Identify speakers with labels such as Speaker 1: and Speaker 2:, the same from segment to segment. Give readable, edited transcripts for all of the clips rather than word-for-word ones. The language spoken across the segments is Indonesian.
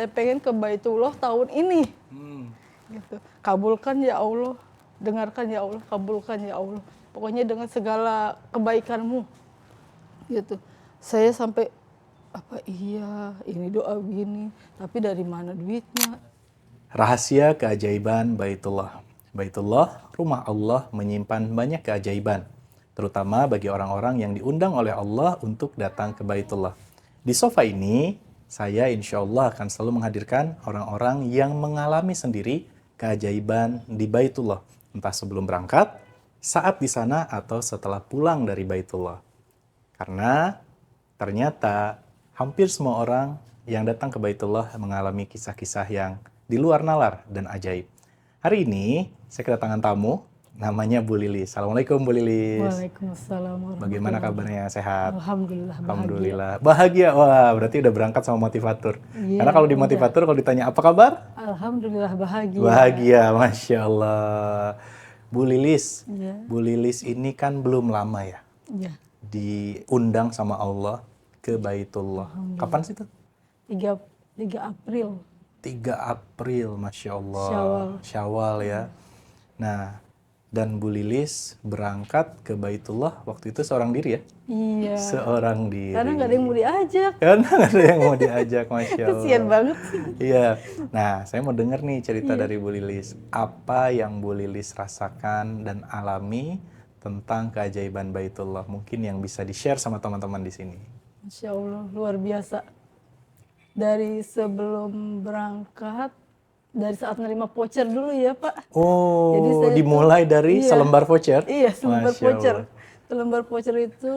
Speaker 1: saya pengen ke Baitullah tahun ini. Gitu. Kabulkan ya Allah, dengarkan ya Allah, kabulkan ya Allah. Pokoknya dengan segala kebaikanmu. Gitu. Saya sampai apa iya ini doa begini, tapi dari mana duitnya?
Speaker 2: Rahasia keajaiban Baitullah. Baitullah, rumah Allah menyimpan banyak keajaiban, terutama bagi orang-orang yang diundang oleh Allah untuk datang ke Baitullah. Di sofa ini, saya insya Allah akan selalu menghadirkan orang-orang yang mengalami sendiri keajaiban di Baitullah, entah sebelum berangkat, saat di sana, atau setelah pulang dari Baitullah. Karena ternyata hampir semua orang yang datang ke Baitullah mengalami kisah-kisah yang di luar nalar dan ajaib. Hari ini saya kedatangan tamu, namanya Bu Lilis. Assalamualaikum Bu Lilis.
Speaker 1: Waalaikumsalam warahmatullahi
Speaker 2: Bagaimana kabarnya? Sehat?
Speaker 1: Alhamdulillah bahagia.
Speaker 2: Alhamdulillah. Bahagia? Wah, berarti udah berangkat sama motivator.
Speaker 1: Iya,
Speaker 2: Karena kalau di
Speaker 1: udah.
Speaker 2: motivator, kalau ditanya apa kabar?
Speaker 1: Alhamdulillah bahagia.
Speaker 2: Bahagia, Masya Allah. Bu Lilis,
Speaker 1: Iya.
Speaker 2: Bu Lilis ini kan belum lama ya
Speaker 1: Iya.
Speaker 2: diundang sama Allah ke Baitullah. Kapan sih itu?
Speaker 1: 3 April.
Speaker 2: 3 April, Masya Allah.
Speaker 1: Syawal.
Speaker 2: Syawal ya. Nah, dan Bu Lilis berangkat ke Baitullah waktu itu seorang diri ya?
Speaker 1: Iya.
Speaker 2: Seorang diri.
Speaker 1: Karena nggak ada yang mau diajak.
Speaker 2: Karena nggak ada yang mau diajak, Masya Allah.
Speaker 1: Kesian banget sih.
Speaker 2: Iya. Nah, saya mau dengar nih cerita dari Bu Lilis. Apa yang Bu Lilis rasakan dan alami tentang keajaiban Baitullah? Mungkin yang bisa di-share sama teman-teman di sini.
Speaker 1: Masya Allah, luar biasa. Dari sebelum berangkat, dari saat nerima voucher dulu ya Pak.
Speaker 2: Oh,
Speaker 1: Jadi saya
Speaker 2: dimulai dari
Speaker 1: iya.
Speaker 2: selembar voucher?
Speaker 1: Iya, selembar
Speaker 2: Masya
Speaker 1: voucher.
Speaker 2: Allah.
Speaker 1: Selembar voucher itu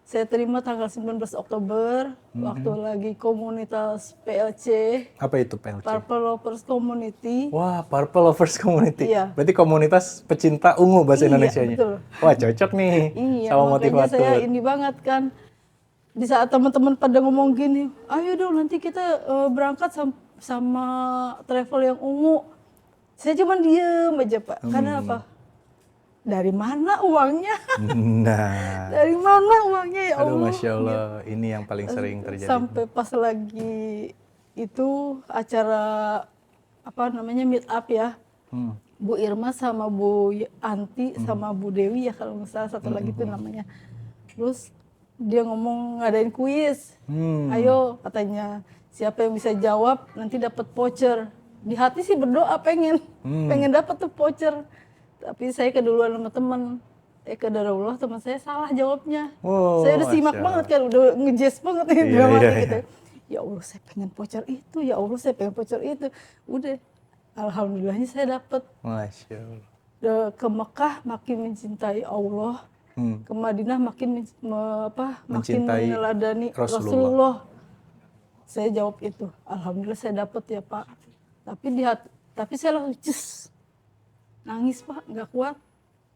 Speaker 1: saya terima tanggal 19 Oktober, waktu lagi komunitas PLC,
Speaker 2: Apa itu PLC?
Speaker 1: Purple Lovers Community.
Speaker 2: Wah, Purple Lovers Community.
Speaker 1: Iya.
Speaker 2: Berarti komunitas pecinta ungu bahasa
Speaker 1: Iya,
Speaker 2: Indonesianya.
Speaker 1: betul.
Speaker 2: Wah, cocok nih
Speaker 1: Iya,
Speaker 2: sama
Speaker 1: makanya
Speaker 2: motivator.
Speaker 1: saya ini banget kan. Di saat teman-teman pada ngomong gini, ayo dong nanti kita berangkat sama travel yang ungu. Saya cuma diem aja Pak. Karena apa? Dari mana uangnya?
Speaker 2: Nah,
Speaker 1: Dari mana uangnya ya Allah?
Speaker 2: aduh Masya Allah, ini yang paling sering terjadi.
Speaker 1: Sampai pas lagi itu acara apa namanya meet up ya. Bu Irma sama Bu Anti sama Bu Dewi ya kalau nggak salah satu lagi itu namanya. Terus dia ngomong ngadain kuis. Ayo katanya siapa yang bisa jawab nanti dapat voucher. Di hati sih berdoa pengen dapat tuh voucher. Tapi saya keduluan sama teman. Qadarullah teman saya salah jawabnya.
Speaker 2: Oh,
Speaker 1: Saya udah simak
Speaker 2: Masya
Speaker 1: banget kan, udah ngejes banget nih
Speaker 2: Iya,
Speaker 1: dramanya
Speaker 2: iya,
Speaker 1: gitu. Ya Allah saya pengen voucher itu, ya Allah saya pengen voucher itu. Udah, alhamdulillahnya saya dapat.
Speaker 2: Masya Allah.
Speaker 1: Ke Mekah makin mencintai Allah, ke Madinah makin makin
Speaker 2: Mencintai
Speaker 1: meneladani
Speaker 2: Rasulullah.
Speaker 1: Rasulullah. Saya jawab itu, alhamdulillah saya dapat ya Pak. Tapi saya langsung nangis Pak, nggak kuat.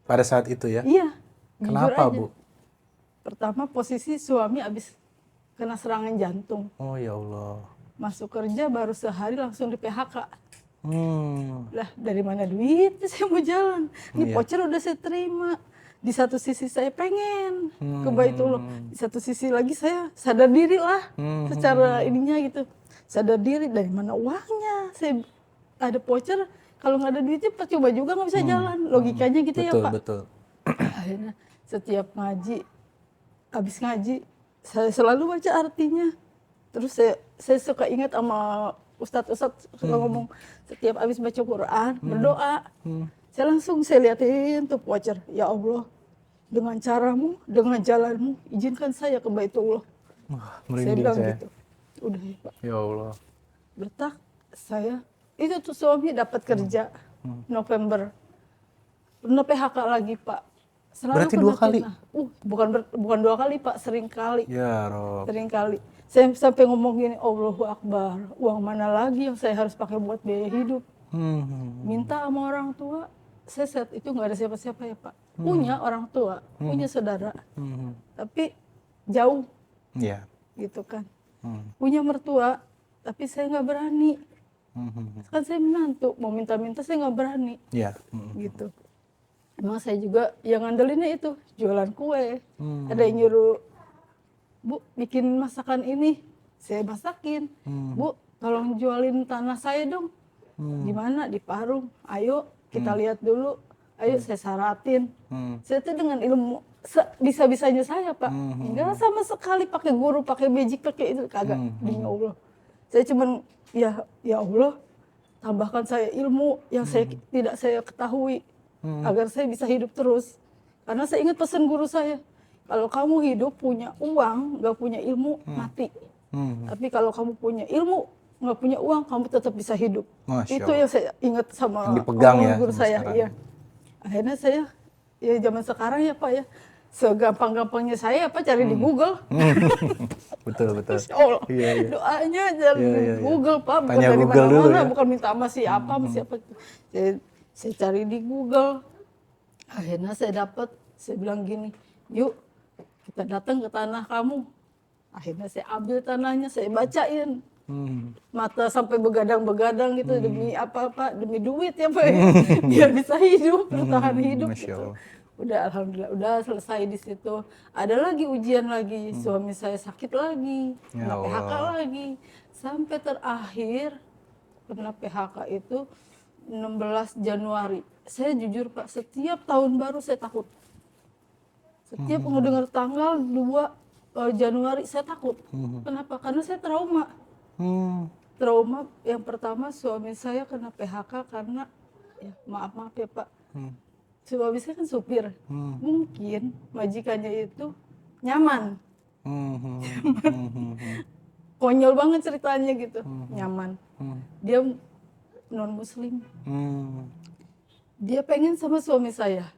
Speaker 2: Pada saat itu ya?
Speaker 1: Iya. jujur
Speaker 2: Kenapa
Speaker 1: aja.
Speaker 2: Bu?
Speaker 1: Pertama posisi suami habis kena serangan jantung.
Speaker 2: Oh ya Allah.
Speaker 1: Masuk kerja baru sehari langsung di PHK. Lah dari mana duitnya saya mau jalan? Ini
Speaker 2: Iya.
Speaker 1: voucher udah saya terima. Di satu sisi saya pengen ke Baitullah. Di satu sisi lagi saya sadar diri lah. Secara ininya gitu. Sadar diri dari mana uangnya. Saya ada voucher, kalau nggak ada duitnya percuma juga nggak bisa jalan. Logikanya gitu ya
Speaker 2: Betul,
Speaker 1: Pak.
Speaker 2: betul.
Speaker 1: Akhirnya setiap ngaji, habis ngaji, saya selalu baca artinya. Terus saya suka ingat sama ustadz-ustadz suka ngomong, setiap habis baca Quran, berdoa. Saya liatin tuh voucher, ya Allah, dengan caramu, dengan jalanmu, izinkan saya ke Baitullah.
Speaker 2: Wah,
Speaker 1: Saya
Speaker 2: merinding
Speaker 1: bilang
Speaker 2: saya.
Speaker 1: gitu. Udah ya Pak.
Speaker 2: Ya Allah.
Speaker 1: Betak saya, itu tuh suami dapat kerja November. Pernah PHK lagi Pak. Selalu
Speaker 2: Berarti
Speaker 1: kena
Speaker 2: 2 kali?
Speaker 1: fitnah. Bukan 2 kali Pak, sering kali.
Speaker 2: Ya Rob.
Speaker 1: Sering kali. Saya sampai ngomong gini, Allahu Akbar, uang mana lagi yang saya harus pakai buat biaya hidup? Minta sama orang tua. Saya saat itu nggak ada siapa-siapa ya Pak. Punya orang tua, punya saudara. Tapi jauh
Speaker 2: Iya.
Speaker 1: gitu kan. Punya mertua, tapi saya nggak berani. Kan saya menantu, mau minta-minta saya nggak berani.
Speaker 2: Iya.
Speaker 1: Gitu. Emang saya juga yang ngandelinnya itu jualan kue. Ada yang nyuruh, Bu bikin masakan ini, saya masakin. Bu tolong jualin tanah saya dong. Di mana? Di Parung. Ayo kita lihat dulu. Ayo saya syaratin. Saya tuh dengan ilmu bisa-bisanya saya, Pak. Enggak sama sekali pakai guru, pakai magic, pakai itu kagak. Demi Allah. Saya cuman ya Allah, tambahkan saya ilmu yang tidak saya ketahui agar saya bisa hidup terus. Karena saya ingat pesan guru saya, kalau kamu hidup punya uang, nggak punya ilmu, mati. Tapi kalau kamu punya ilmu, nggak punya uang, kamu tetap bisa hidup.
Speaker 2: Masya
Speaker 1: Itu
Speaker 2: Allah.
Speaker 1: yang saya ingat sama
Speaker 2: Yang dipegang
Speaker 1: omongan
Speaker 2: ya
Speaker 1: guru
Speaker 2: sampai
Speaker 1: saya.
Speaker 2: sekarang.
Speaker 1: Iya. Akhirnya saya, ya zaman sekarang ya Pak ya, segampang-gampangnya saya Pak cari di Google.
Speaker 2: Betul.
Speaker 1: Masya Allah.
Speaker 2: Iya.
Speaker 1: Doanya cari
Speaker 2: Iya,
Speaker 1: di
Speaker 2: iya.
Speaker 1: Google Pak, bukan
Speaker 2: Tanya
Speaker 1: dari
Speaker 2: Google dulu
Speaker 1: mana-mana,
Speaker 2: ya.
Speaker 1: bukan minta sama siapa, sama siapa. Saya cari di Google. Akhirnya saya bilang gini, yuk kita datang ke tanah kamu. Akhirnya saya ambil tanahnya, saya bacain. Mata sampai begadang-begadang gitu demi apa Pak? Demi duit ya Pak, biar bisa hidup, bertahan hidup
Speaker 2: Masya
Speaker 1: gitu.
Speaker 2: Allah.
Speaker 1: Udah alhamdulillah, udah selesai di situ. Ada lagi ujian lagi, suami saya sakit lagi,
Speaker 2: Ya
Speaker 1: kena PHK
Speaker 2: Allah.
Speaker 1: lagi. Sampai terakhir kena PHK itu 16 Januari. Saya jujur Pak, setiap tahun baru saya takut. Setiap mendengar tanggal 2 Januari saya takut. Kenapa? Karena saya trauma. Trauma yang pertama suami saya kena PHK karena ya maaf ya Pak. Suami saya kan supir. Mungkin majikannya itu nyaman. Konyol banget ceritanya gitu. Nyaman. Dia non muslim. Dia pengen sama suami saya.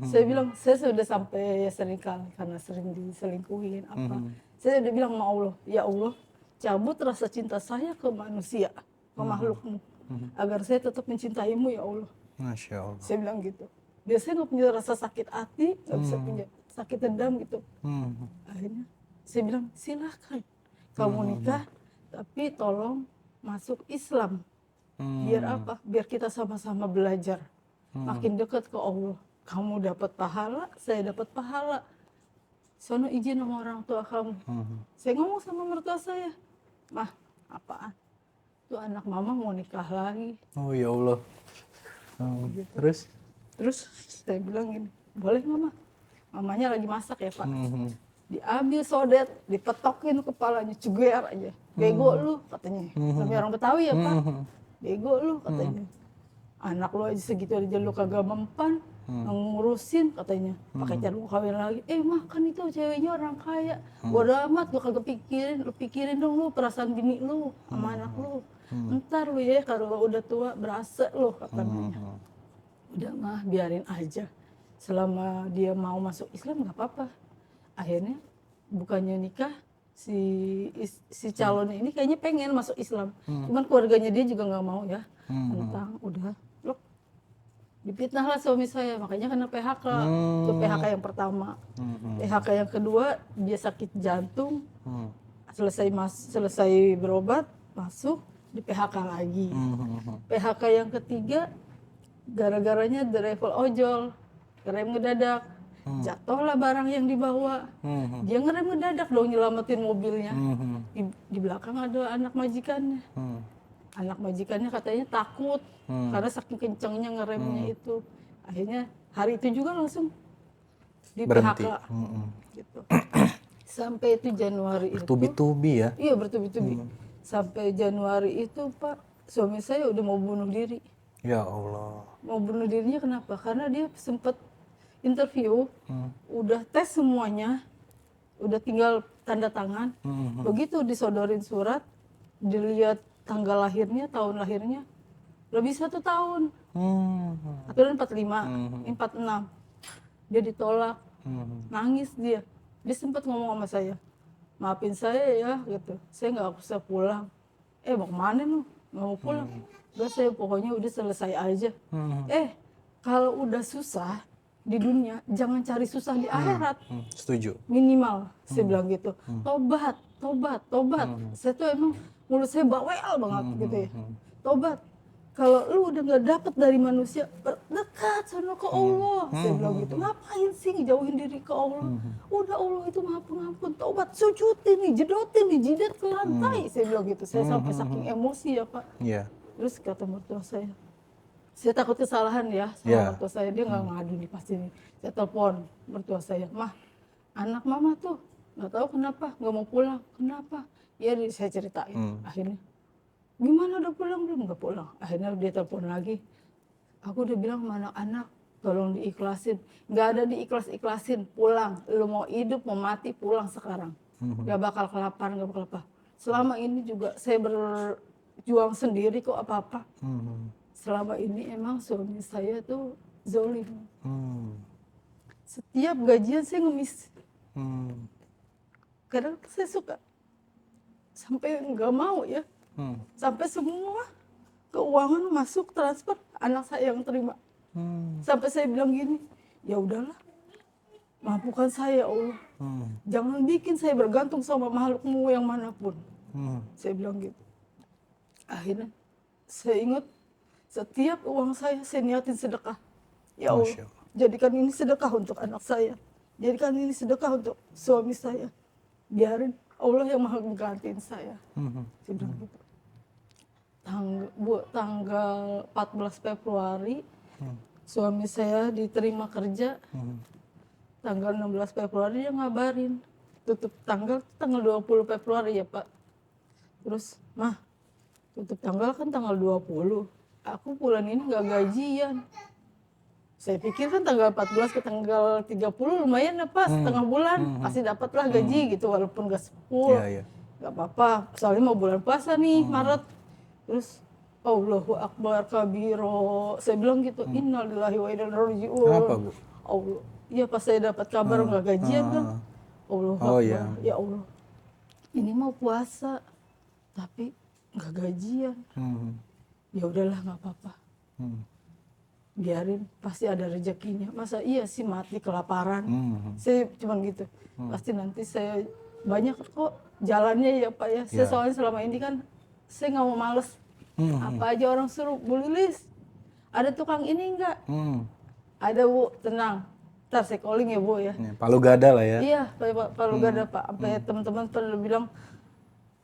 Speaker 1: Saya bilang, saya sudah sampai ya sering kali karena sering diselingkuhin apa. Saya udah bilang sama Allah, ya Allah, cabut rasa cinta saya ke manusia, ke makhlukmu, agar saya tetap mencintaimu ya Allah.
Speaker 2: Masya Allah.
Speaker 1: Saya bilang gitu. Biasanya nggak punya rasa sakit hati, nggak bisa punya sakit dendam gitu. Akhirnya saya bilang silahkan kamu nikah, tapi tolong masuk Islam. Biar apa? Biar kita sama-sama belajar, makin dekat ke Allah. Kamu dapat pahala, saya dapat pahala. Sono izin sama orang tua kamu. Saya ngomong sama mertua saya, mah apaan? Tuh anak mama mau nikah lagi.
Speaker 2: Oh ya Allah. Terus?
Speaker 1: Saya bilang gini, boleh mama? Mamanya lagi masak ya Pak. Diambil sodet, dipetokin kepalanya, ceger aja. Bego lu katanya. Sampai orang Betawi ya Pak. Bego lu katanya. Anak lu aja segitu aja lu kagak mempan. Ngurusin katanya, pakai cara mau kawin lagi. Mah kan itu ceweknya orang kaya. Bodo amat, lu kagak pikirin. Lu pikirin dong lu perasaan bini lu sama anak lu. Ntar lu ya kalau udah tua berasa lu katanya. Udah mah biarin aja. Selama dia mau masuk Islam nggak apa-apa. Akhirnya bukannya nikah, si calonnya ini kayaknya pengen masuk Islam. Cuman keluarganya dia juga nggak mau ya. Tentang udah dipitnah lah suami saya, makanya kena PHK. Itu PHK yang pertama. PHK yang kedua, dia sakit jantung. Selesai berobat, masuk di PHK lagi. PHK yang ketiga, gara-garanya driver ojol, ngerem ngedadak. Jatuhlah barang yang dibawa. Dia ngerem ngedadak dong nyelamatin mobilnya. Di belakang ada anak majikannya. Anak majikannya katanya takut karena saking kencengnya ngeremnya itu. Akhirnya hari itu juga langsung di
Speaker 2: Berhenti.
Speaker 1: PHK. Gitu. Sampai itu Januari itu.
Speaker 2: Bertubi-tubi ya?
Speaker 1: Iya bertubi-tubi. Sampai Januari itu Pak, suami saya udah mau bunuh diri.
Speaker 2: Ya Allah.
Speaker 1: Mau bunuh dirinya kenapa? Karena dia sempat interview, udah tes semuanya, udah tinggal tanda tangan. Begitu disodorin surat, dilihat tanggal lahirnya, tahun lahirnya, lebih 1 tahun. Aturan 45, 46. Dia ditolak, nangis dia. Dia sempat ngomong sama saya, maafin saya ya, gitu. Saya nggak usah pulang. Mau kemana lu? Nggak mau pulang. Udah saya pokoknya udah selesai aja. Kalau udah susah di dunia, jangan cari susah di akhirat.
Speaker 2: Setuju.
Speaker 1: Minimal, saya bilang gitu. Tobat. Saya tuh emang mulut saya bawel banget gitu ya. Tobat. Kalau lu udah nggak dapet dari manusia, dekat sono ke Allah. Saya bilang gitu, ngapain sih ngejauhin diri ke Allah? Udah Allah itu maha pengampun, taubat, sujudin nih, jedotin nih, jidat ke lantai. Saya bilang gitu, saya sampai saking emosi ya Pak.
Speaker 2: Iya.
Speaker 1: Terus kata mertua saya takut kesalahan ya sama
Speaker 2: Ya.
Speaker 1: mertua saya, dia nggak ngadu nih pasti nih. Saya telepon mertua saya, mah anak mama tuh nggak tahu kenapa nggak mau pulang, kenapa? Ya saya ceritain, akhirnya gimana udah pulang belum? Nggak pulang. Akhirnya dia telepon lagi, aku udah bilang sama anak-anak tolong diikhlasin, nggak ada diikhlas-ikhlasin, pulang, lu mau hidup mau mati pulang sekarang, nggak bakal kelaparan, nggak bakal apa. Selama ini juga saya berjuang sendiri kok apa-apa. Selama ini emang suami saya tuh zolim. Setiap gajian saya ngemis. Kadang saya suka sampai nggak mau ya. Sampai semua keuangan masuk transfer anak saya yang terima. Sampai saya bilang gini, ya udahlah, mampukan saya Allah. Jangan bikin saya bergantung sama makhlukmu yang manapun. Saya bilang gitu. Akhirnya saya ingat setiap uang saya niatin sedekah. Ya Allah,
Speaker 2: Masya Allah.
Speaker 1: jadikan ini sedekah untuk anak saya. Jadikan ini sedekah untuk suami saya. Biarin Allah yang maha menggantiin saya. Saya bilang gitu. Tanggal 14 Februari, suami saya diterima kerja. Tanggal 16 Februari dia ngabarin. Tutup tanggal 20 Februari ya Pak. Terus, mah, tutup tanggal kan tanggal 20. Aku bulan ini nggak gajian. Saya pikir kan tanggal 14 ke tanggal 30 lumayan ya Pak, setengah bulan. Pasti dapatlah gaji gitu, walaupun nggak sepul.
Speaker 2: Iya.
Speaker 1: Nggak apa-apa, soalnya mau bulan puasa nih, Maret. Terus, Allahu Akbar kabiro. Saya bilang gitu, innalillahi wa inna ilaihi raji'un.
Speaker 2: Kenapa, Bu?
Speaker 1: Allah. Iya pas saya dapat kabar nggak gajian kan. Allahu Akbar.
Speaker 2: iya.
Speaker 1: Ya Allah. Ini mau puasa, tapi nggak gajian. Ya udahlah nggak apa-apa. Biarin, pasti ada rezekinya. Masa iya sih mati kelaparan. Saya cuman gitu. Pasti nanti saya banyak kok jalannya ya Pak ya. Saya soalnya selama ini kan saya nggak mau males. Apa aja orang suruh, Bu Lilis, ada tukang ini enggak? Ada Bu, tenang. Ntar saya calling ya Bu ya.
Speaker 2: Palu gada lah ya.
Speaker 1: Iya, Pak Palu Gada Pak. Sampai teman-teman pada bilang,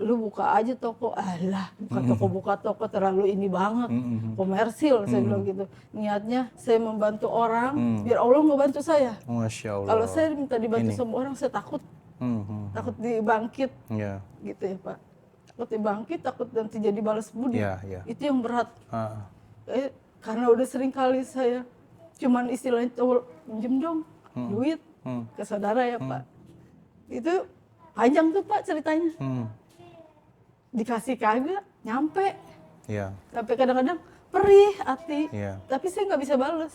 Speaker 1: lu buka aja toko. Alah, buka toko terlalu ini banget. Komersil, saya bilang gitu. Niatnya saya membantu orang, biar Allah ngebantu saya.
Speaker 2: Masya Allah.
Speaker 1: Kalau saya minta dibantu sama orang, saya takut. Takut dibangkit.
Speaker 2: Iya.
Speaker 1: Gitu ya Pak. Takut dibangkit, takut nanti jadi balas budi.
Speaker 2: Iya.
Speaker 1: Itu yang berat.
Speaker 2: Ah.
Speaker 1: Karena udah sering kali saya cuman istilahnya pinjem dong duit ke saudara ya Pak. Itu panjang tuh Pak ceritanya. Dikasih kagak nyampe.
Speaker 2: Iya.
Speaker 1: Sampai kadang-kadang perih hati.
Speaker 2: Iya.
Speaker 1: Tapi saya nggak bisa balas.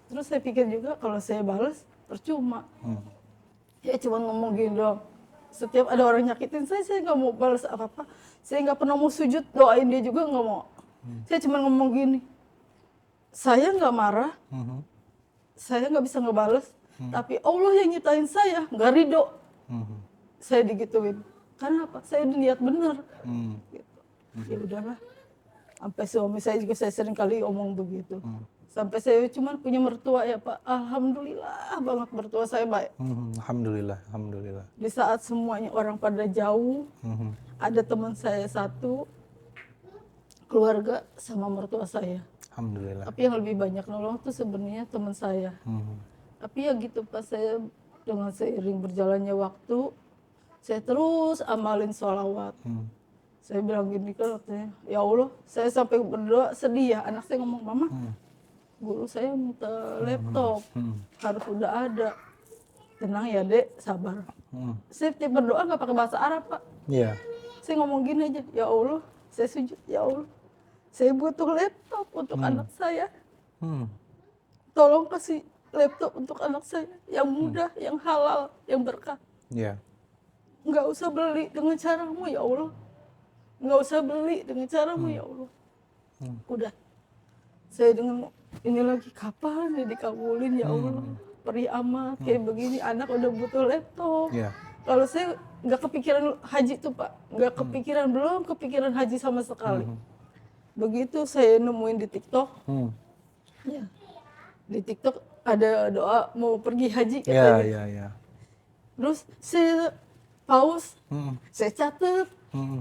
Speaker 1: Terus saya pikir juga kalau saya balas percuma. Ya cuma ngomong gini dong. Setiap ada orang nyakitin saya nggak mau balas apa-apa. Saya nggak pernah mau sujud doain dia juga nggak mau. Saya cuma ngomong gini. Saya nggak marah. Saya nggak bisa ngebales. Tapi Allah yang nyiptain saya nggak ridho. Saya digituin. Karena apa? Saya udah niat bener. Gitu. Ya udahlah. Sampai suami saya juga saya sering kali omong begitu. Sampai saya cuma punya mertua ya Pak. Alhamdulillah banget mertua saya baik.
Speaker 2: Alhamdulillah.
Speaker 1: Di saat semuanya orang pada jauh, ada teman saya satu, keluarga sama mertua saya.
Speaker 2: Alhamdulillah.
Speaker 1: Tapi yang lebih banyak nolong tuh sebenarnya teman saya. Tapi ya gitu Pak, saya dengan seiring berjalannya waktu, saya terus amalin sholawat. Saya bilang gini kan katanya, ya Allah, saya sampai berdoa sedih ya. Anak saya ngomong, Mama, guru saya minta laptop, harus udah ada. Tenang ya Dek, sabar. Saya tiap berdoa nggak pakai bahasa Arab Pak.
Speaker 2: Iya.
Speaker 1: Saya ngomong gini aja, ya Allah, saya sujud, ya Allah, saya butuh laptop untuk anak saya. Tolong kasih laptop untuk anak saya yang mudah, yang halal, yang berkah.
Speaker 2: Iya.
Speaker 1: Nggak usah beli dengan caramu ya Allah. Nggak usah beli dengan caramu ya Allah. Udah. Saya dengan ini lagi, kapan dia dikabulin ya Allah. Perih amat, kayak begini anak udah butuh laptop.
Speaker 2: Iya.
Speaker 1: Kalau saya nggak kepikiran haji tuh Pak. Nggak kepikiran, belum kepikiran haji sama sekali. Begitu saya nemuin di TikTok. Ya, di TikTok ada doa mau pergi haji
Speaker 2: Iya,
Speaker 1: katanya.
Speaker 2: iya, iya.
Speaker 1: Terus saya pause,
Speaker 2: Hmm,
Speaker 1: saya catat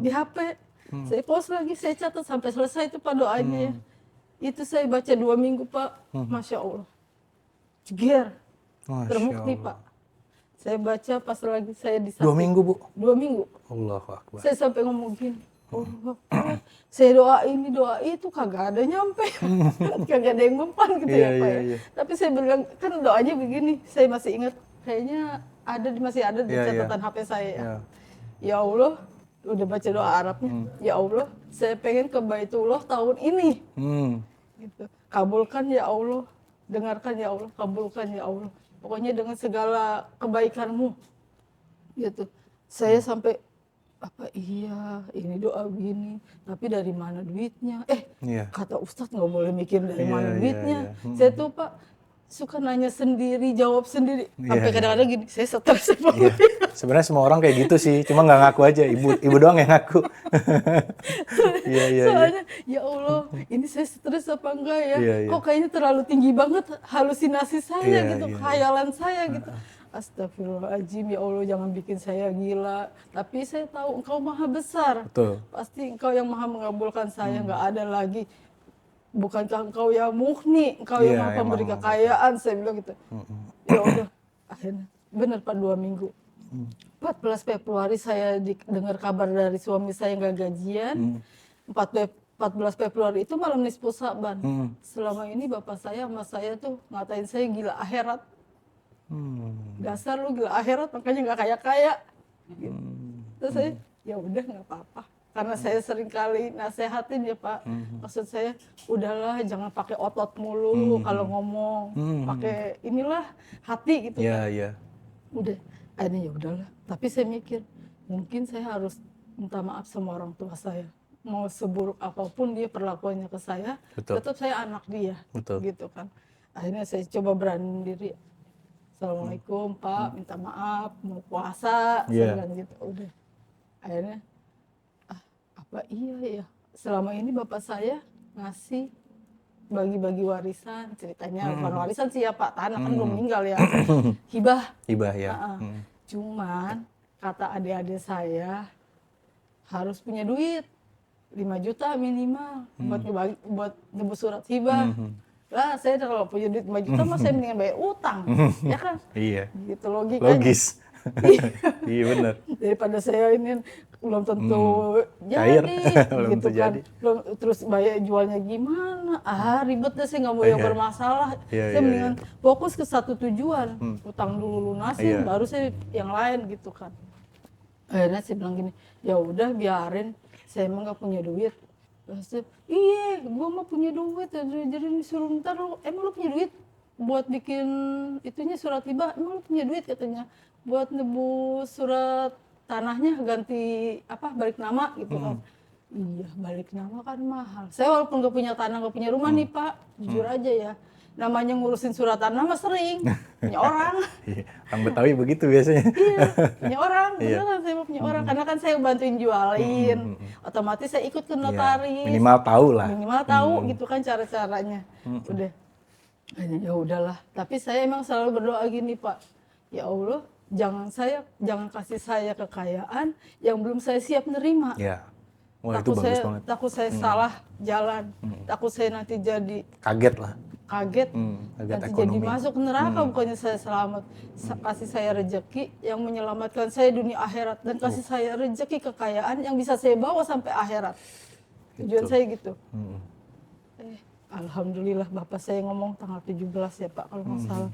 Speaker 1: di HP, saya pause lagi, saya catat sampai selesai itu Pak doanya ya. Itu saya baca 2 minggu Pak, Masya Allah, jeger,
Speaker 2: Masya
Speaker 1: terbukti
Speaker 2: Allah.
Speaker 1: Pak. Saya baca pas lagi saya di
Speaker 2: 2 minggu, Bu?
Speaker 1: 2 minggu.
Speaker 2: Allahu Akbar.
Speaker 1: Saya sampai ngomong gini, Allah Akbar. Saya doa ini doa itu kagak ada nyampe, kagak ada yang mempan gitu
Speaker 2: Iya,
Speaker 1: ya Pak
Speaker 2: iya,
Speaker 1: ya.
Speaker 2: iya.
Speaker 1: Tapi saya bilang kan doanya begini, saya masih ingat kayaknya masih ada di
Speaker 2: Iya, iya.
Speaker 1: catatan HP saya ya.
Speaker 2: Iya.
Speaker 1: Ya Allah, udah baca doa Arabnya. Ya Allah, saya pengen ke Baitullah tahun ini.
Speaker 2: Hmm.
Speaker 1: Gitu. Kabulkan ya Allah, dengarkan ya Allah, kabulkan ya Allah. Pokoknya dengan segala kebaikanmu. Gitu. Saya sampai apa iya ini doa begini, tapi dari mana duitnya?
Speaker 2: Iya.
Speaker 1: Kata Ustadz nggak boleh mikir dari
Speaker 2: Iya,
Speaker 1: mana
Speaker 2: iya,
Speaker 1: duitnya.
Speaker 2: iya.
Speaker 1: Saya tuh Pak suka nanya sendiri, jawab sendiri.
Speaker 2: Iya,
Speaker 1: Sampai
Speaker 2: iya.
Speaker 1: kadang-kadang gini, saya stres sama
Speaker 2: Iya. Sebenarnya semua orang kayak gitu sih, cuma nggak ngaku aja. Ibu doang yang ngaku. Iya, iya, iya.
Speaker 1: Soalnya, ya Allah, ini saya stres apa enggak ya?
Speaker 2: Iya, iya.
Speaker 1: Kok kayaknya terlalu tinggi banget halusinasi saya
Speaker 2: Iya,
Speaker 1: gitu,
Speaker 2: iya, iya.
Speaker 1: khayalan saya gitu. Astagfirullahaladzim, ya Allah jangan bikin saya gila. Tapi saya tahu Engkau maha besar.
Speaker 2: Betul.
Speaker 1: Pasti Engkau yang maha mengabulkan saya, nggak ada lagi. Bukankah Engkau yang mughni, Engkau yang
Speaker 2: Iya,
Speaker 1: maha pemberi
Speaker 2: emang.
Speaker 1: kekayaan, saya bilang gitu. Ya udah, akhirnya benar Pak 2 minggu. 14 Februari saya dengar kabar dari suami saya nggak gajian. 14 Februari itu malam nisfu Sa'ban. Selama ini bapak saya sama saya tuh ngatain saya gila akhirat. Dasar lu gila akhirat makanya nggak kaya-kaya. Gitu. Terus saya ya udah nggak apa-apa. Karena saya sering kali nasehatin ya Pak. Maksud saya udahlah jangan pakai otot mulu kalau ngomong. Pakai inilah hati gitu
Speaker 2: Iya,
Speaker 1: kan.
Speaker 2: iya.
Speaker 1: Udah akhirnya ya udahlah, tapi saya mikir mungkin saya harus minta maaf sama orang tua saya, mau seburuk apapun dia perlakuannya ke saya,
Speaker 2: Betul.
Speaker 1: tetap saya anak dia.
Speaker 2: Betul.
Speaker 1: Gitu kan. Akhirnya saya coba berani diri, Assalamualaikum Pak, minta maaf, mau puasa,
Speaker 2: Iya.
Speaker 1: saya bilang gitu. Udah akhirnya apa iya ya, selama ini bapak saya ngasih bagi-bagi warisan, ceritanya bukan warisan sih ya Pak, tanah kan belum meninggal ya, hibah.
Speaker 2: Hibah ya.
Speaker 1: Cuman kata adik-adik saya harus punya duit 5 juta minimal buat nebus surat hibah. Lah saya kalau punya duit 5 juta mah saya mendingan bayar utang, ya kan?
Speaker 2: Iya.
Speaker 1: Gitu logikanya.
Speaker 2: Logis. Iya benar.
Speaker 1: Daripada saya ini belum tentu
Speaker 2: Cair.
Speaker 1: jadi,
Speaker 2: Belum
Speaker 1: gitu
Speaker 2: tentu
Speaker 1: kan.
Speaker 2: jadi.
Speaker 1: Belum, terus bayar jualnya gimana? Ribet deh, saya nggak mau yang
Speaker 2: Iya.
Speaker 1: bermasalah.
Speaker 2: Iya,
Speaker 1: Saya
Speaker 2: iya,
Speaker 1: mendingan fokus ke satu tujuan, utang dulu lunasin,
Speaker 2: Iya.
Speaker 1: baru saya yang lain gitu kan. Akhirnya saya bilang gini, ya udah biarin, saya emang nggak punya duit. Terus dia, iya, gua mah punya duit, jadi disuruh ntar lu, emang lu punya duit buat bikin itunya surat hibah, emang lu punya duit katanya buat nebus surat tanahnya ganti apa balik nama gitu kan. Iya balik nama kan mahal. Saya walaupun gak punya tanah gak punya rumah nih Pak, jujur aja ya. Namanya ngurusin surat tanah mah sering, punya orang.
Speaker 2: Iya. Orang Betawi begitu biasanya.
Speaker 1: Iya, punya orang, beneran saya mau punya orang. Karena kan saya bantuin jualin, otomatis saya ikut ke notaris.
Speaker 2: Minimal tahu lah.
Speaker 1: Minimal tahu gitu kan cara-caranya. Udah, ya udahlah. Tapi saya emang selalu berdoa gini Pak, ya Allah, jangan kasih saya kekayaan yang belum saya siap nerima.
Speaker 2: Ya. Wah itu bagus banget.
Speaker 1: Takut saya salah jalan, takut saya nanti jadi
Speaker 2: Kaget lah.
Speaker 1: kaget,
Speaker 2: Kaget
Speaker 1: nanti
Speaker 2: ekonomi.
Speaker 1: jadi masuk neraka bukannya saya selamat. Kasih saya rezeki yang menyelamatkan saya dunia akhirat dan kasih saya rezeki kekayaan yang bisa saya bawa sampai akhirat. Tujuan saya gitu. Alhamdulillah bapak saya ngomong tanggal 17 ya Pak kalau nggak salah.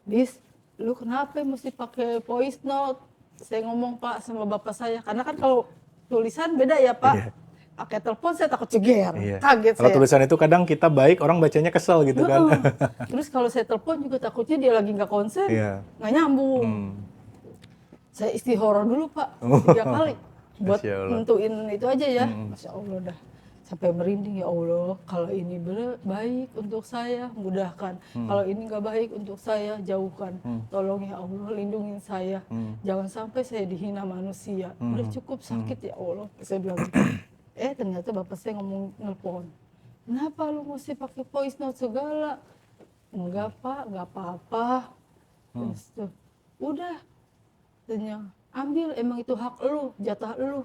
Speaker 1: Dis, lu kenapa mesti pakai voice note? Saya ngomong Pak sama bapak saya karena kan kalau tulisan beda ya Pak.
Speaker 2: Iya.
Speaker 1: Pakai telepon saya takut ceger,
Speaker 2: Iya.
Speaker 1: kaget
Speaker 2: Kalau
Speaker 1: saya.
Speaker 2: tulisan itu kadang kita baik, orang bacanya kesel gitu kan.
Speaker 1: Terus kalau saya telepon juga takutnya dia lagi nggak konsen,
Speaker 2: Iya.
Speaker 1: nggak nyambung. Saya istihoroh dulu Pak, 3 kali buat
Speaker 2: Masya Allah.
Speaker 1: nentuin itu aja ya. Masya Allah dah. Sampai merinding, ya Allah, kalau ini baik untuk saya, mudahkan. Kalau ini nggak baik untuk saya, jauhkan. Tolong ya Allah, lindungin saya. Jangan sampai saya dihina manusia. Udah cukup sakit ya Allah. Saya bilang gitu. Ternyata bapak saya nelpon. Kenapa lu mesti pakai voice note segala? Enggak Pak, enggak apa-apa. Terus tuh, udah, katanya, ambil, emang itu hak lu, jatah lu.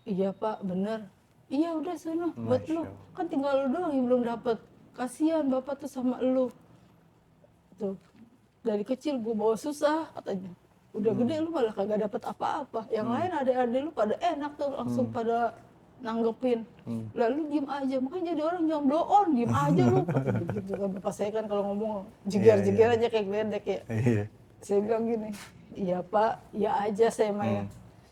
Speaker 1: Iya Pak, bener. Iya udah sana, buat
Speaker 2: Masya
Speaker 1: lu.
Speaker 2: Allah.
Speaker 1: Kan tinggal lu doang yang belum dapet. Kasihan bapak tuh sama lu. Tuh, dari kecil gue bawa susah katanya. Udah gede lu malah kagak dapet apa-apa. Yang lain adik-adik lu pada enak tuh, langsung pada nanggepin. Lalu diem aja, makanya jadi orang jangan blow on, diem aja lu. Katanya begitu kan. Bapak saya kan kalau ngomong jeger-jeger aja kayak geledek ya.
Speaker 2: Iya.
Speaker 1: Saya bilang gini, iya Pak, iya aja saya mah ya.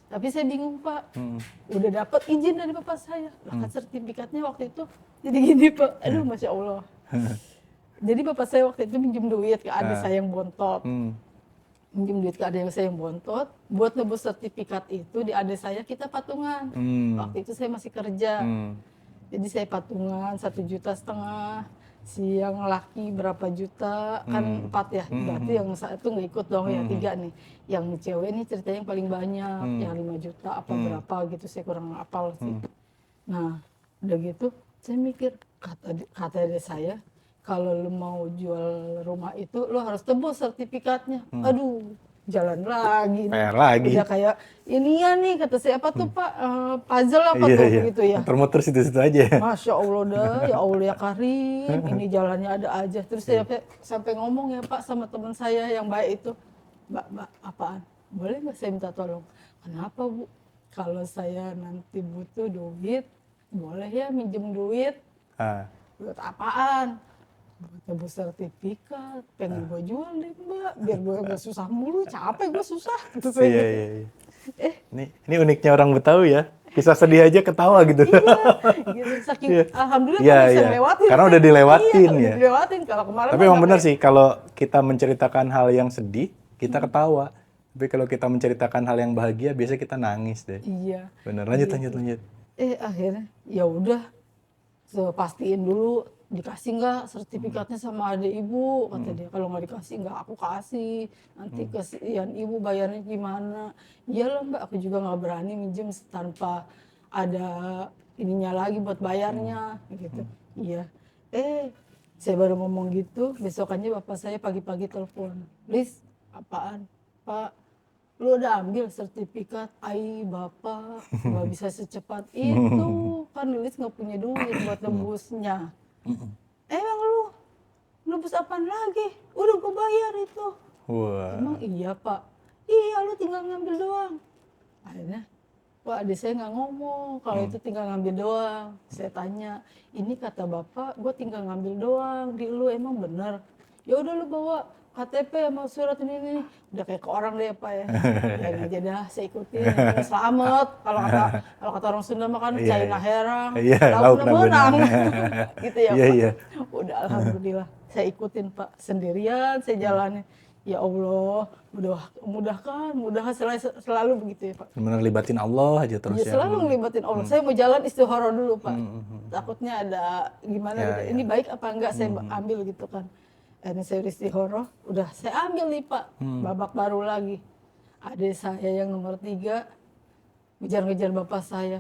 Speaker 1: Tapi saya bingung Pak, udah dapat izin dari bapak saya. Lah kan sertifikatnya waktu itu jadi gini Pak, aduh Masya Allah. Jadi bapak saya waktu itu minjem duit ke adik saya yang bontot. Minjem duit ke adik saya yang bontot, buat nebus sertifikat itu di adik saya kita patungan. Waktu itu saya masih kerja. Jadi saya patungan 1,5 juta. Si yang laki berapa juta, kan 4 ya. Berarti yang satu nggak ikut dong ya, 3 nih. Yang cewek ini ceritanya yang paling banyak, yang 5 juta apa berapa gitu, saya kurang hafal sih. Nah, udah gitu saya mikir, kata dia saya, kalau lu mau jual rumah itu, lu harus tebus sertifikatnya. Aduh, jalan lagi nih.
Speaker 2: PR lagi.
Speaker 1: Udah kayak, ini ya nih, kata saya, apa tuh Pak, puzzle apa
Speaker 2: Iya,
Speaker 1: tuh
Speaker 2: iya.
Speaker 1: begitu ya.
Speaker 2: Muter-muter situ-situ aja.
Speaker 1: Masya Allah dah, ya Allah ya Karim, ini jalannya ada aja. Terus saya sampai ngomong ya Pak sama teman saya yang baik itu, Mbak, apaan? Boleh nggak saya minta tolong? Kenapa Bu? Kalau saya nanti butuh duit, boleh ya minjem duit? Buat apaan? Buat nebus sertifikat, pengen gue jual deh Mbak, biar gue gak susah mulu, capek gue susah. Gitu saya
Speaker 2: Iya,
Speaker 1: gitu.
Speaker 2: iya, iya. Ini uniknya orang Betawi ya. Kisah sedih aja ketawa gitu.
Speaker 1: Iya, gitu. Saking alhamdulillah
Speaker 2: Iya,
Speaker 1: kan bisa
Speaker 2: iya.
Speaker 1: ngelewatin.
Speaker 2: Karena udah dilewatin
Speaker 1: Iya,
Speaker 2: ya.
Speaker 1: udah dilewatin. Kalau kemarin
Speaker 2: Tapi
Speaker 1: mah
Speaker 2: emang
Speaker 1: nggak
Speaker 2: benar
Speaker 1: kayak-
Speaker 2: sih, kalau kita menceritakan hal yang sedih, kita ketawa. Tapi kalau kita menceritakan hal yang bahagia, biasanya kita nangis deh.
Speaker 1: Iya.
Speaker 2: Bener, lanjut,
Speaker 1: Gitu.
Speaker 2: lanjut, lanjut.
Speaker 1: Akhirnya ya udah, pastiin dulu dikasih nggak sertifikatnya sama adik ibu, kata dia. Kalau nggak dikasih nggak aku kasih, nanti kesian ibu bayarnya gimana. Iyalah Mbak, aku juga nggak berani minjem tanpa ada ininya lagi buat bayarnya gitu. Iya. Saya baru ngomong gitu, besokannya bapak saya pagi-pagi telepon, Lis, apaan Pak, lu udah ambil sertifikat? Ai bapak, nggak bisa secepat itu, kan Lilis nggak punya duit buat nebusnya. Emang lu nebus apaan lagi? Udah gue bayar itu.
Speaker 2: Wah.
Speaker 1: Emang iya Pak? Iya, lu tinggal ngambil doang. Akhirnya, Pak, adik saya nggak ngomong kalau itu tinggal ngambil doang. Saya tanya, ini kata bapak, gue tinggal ngambil doang. Di lu emang bener? Ya udah lu bawa KTP sama surat ini. Udah kayak ke orang deh Pak ya. Ya ini aja dah, saya ikutin. Selamat. Kalau kata orang Sunda mah kan
Speaker 2: Iya,
Speaker 1: China
Speaker 2: iya.
Speaker 1: herang,
Speaker 2: Iya,
Speaker 1: lauk
Speaker 2: lauk
Speaker 1: na benang.
Speaker 2: benang.
Speaker 1: Gitu ya
Speaker 2: Iya,
Speaker 1: Pak.
Speaker 2: iya.
Speaker 1: Udah alhamdulillah. Saya ikutin Pak, sendirian saya jalanin. Ya Allah, mudahkan selalu begitu ya Pak.
Speaker 2: Bener libatin Allah aja terus
Speaker 1: Ya
Speaker 2: ya.
Speaker 1: selalu ngelibatin Allah. Saya mau jalan istikharah dulu Pak. Takutnya ada gimana
Speaker 2: Ya,
Speaker 1: gitu.
Speaker 2: ya.
Speaker 1: Ini baik apa enggak saya ambil gitu kan. Ini saya istikharah, udah saya ambil nih Pak. Babak baru lagi. Adik saya yang nomor 3 ngejar-ngejar bapak saya.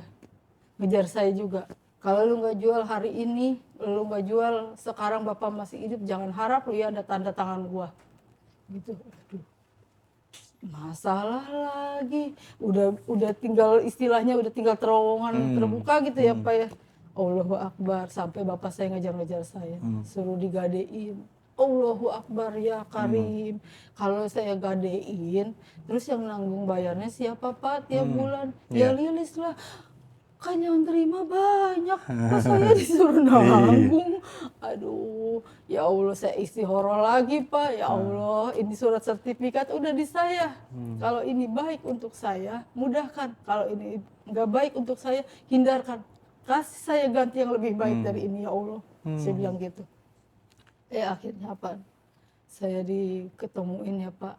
Speaker 1: Ngejar saya juga. Kalau lu nggak jual hari ini, lu nggak jual sekarang bapak masih hidup, jangan harap lu ya ada tanda tangan gua. Gitu. Aduh. Masalah lagi. Udah tinggal istilahnya udah tinggal terowongan terbuka gitu ya Pak ya. Allahu Akbar, sampai bapak saya ngejar-ngejar saya. Suruh digadein. Allahu Akbar ya Karim. Kalau saya gadein, terus yang nanggung bayarnya siapa Pak tiap bulan? Ya Lilis lah. Kan yang terima banyak, kok saya disuruh nanggung. Aduh, ya Allah saya istikharah lagi Pak. Ya Allah, ini surat sertifikat udah di saya. Kalau ini baik untuk saya, mudahkan. Kalau ini nggak baik untuk saya, hindarkan. Kasih saya ganti yang lebih baik dari ini ya Allah. Saya bilang gitu. Akhirnya apa? Saya diketemuin ya Pak.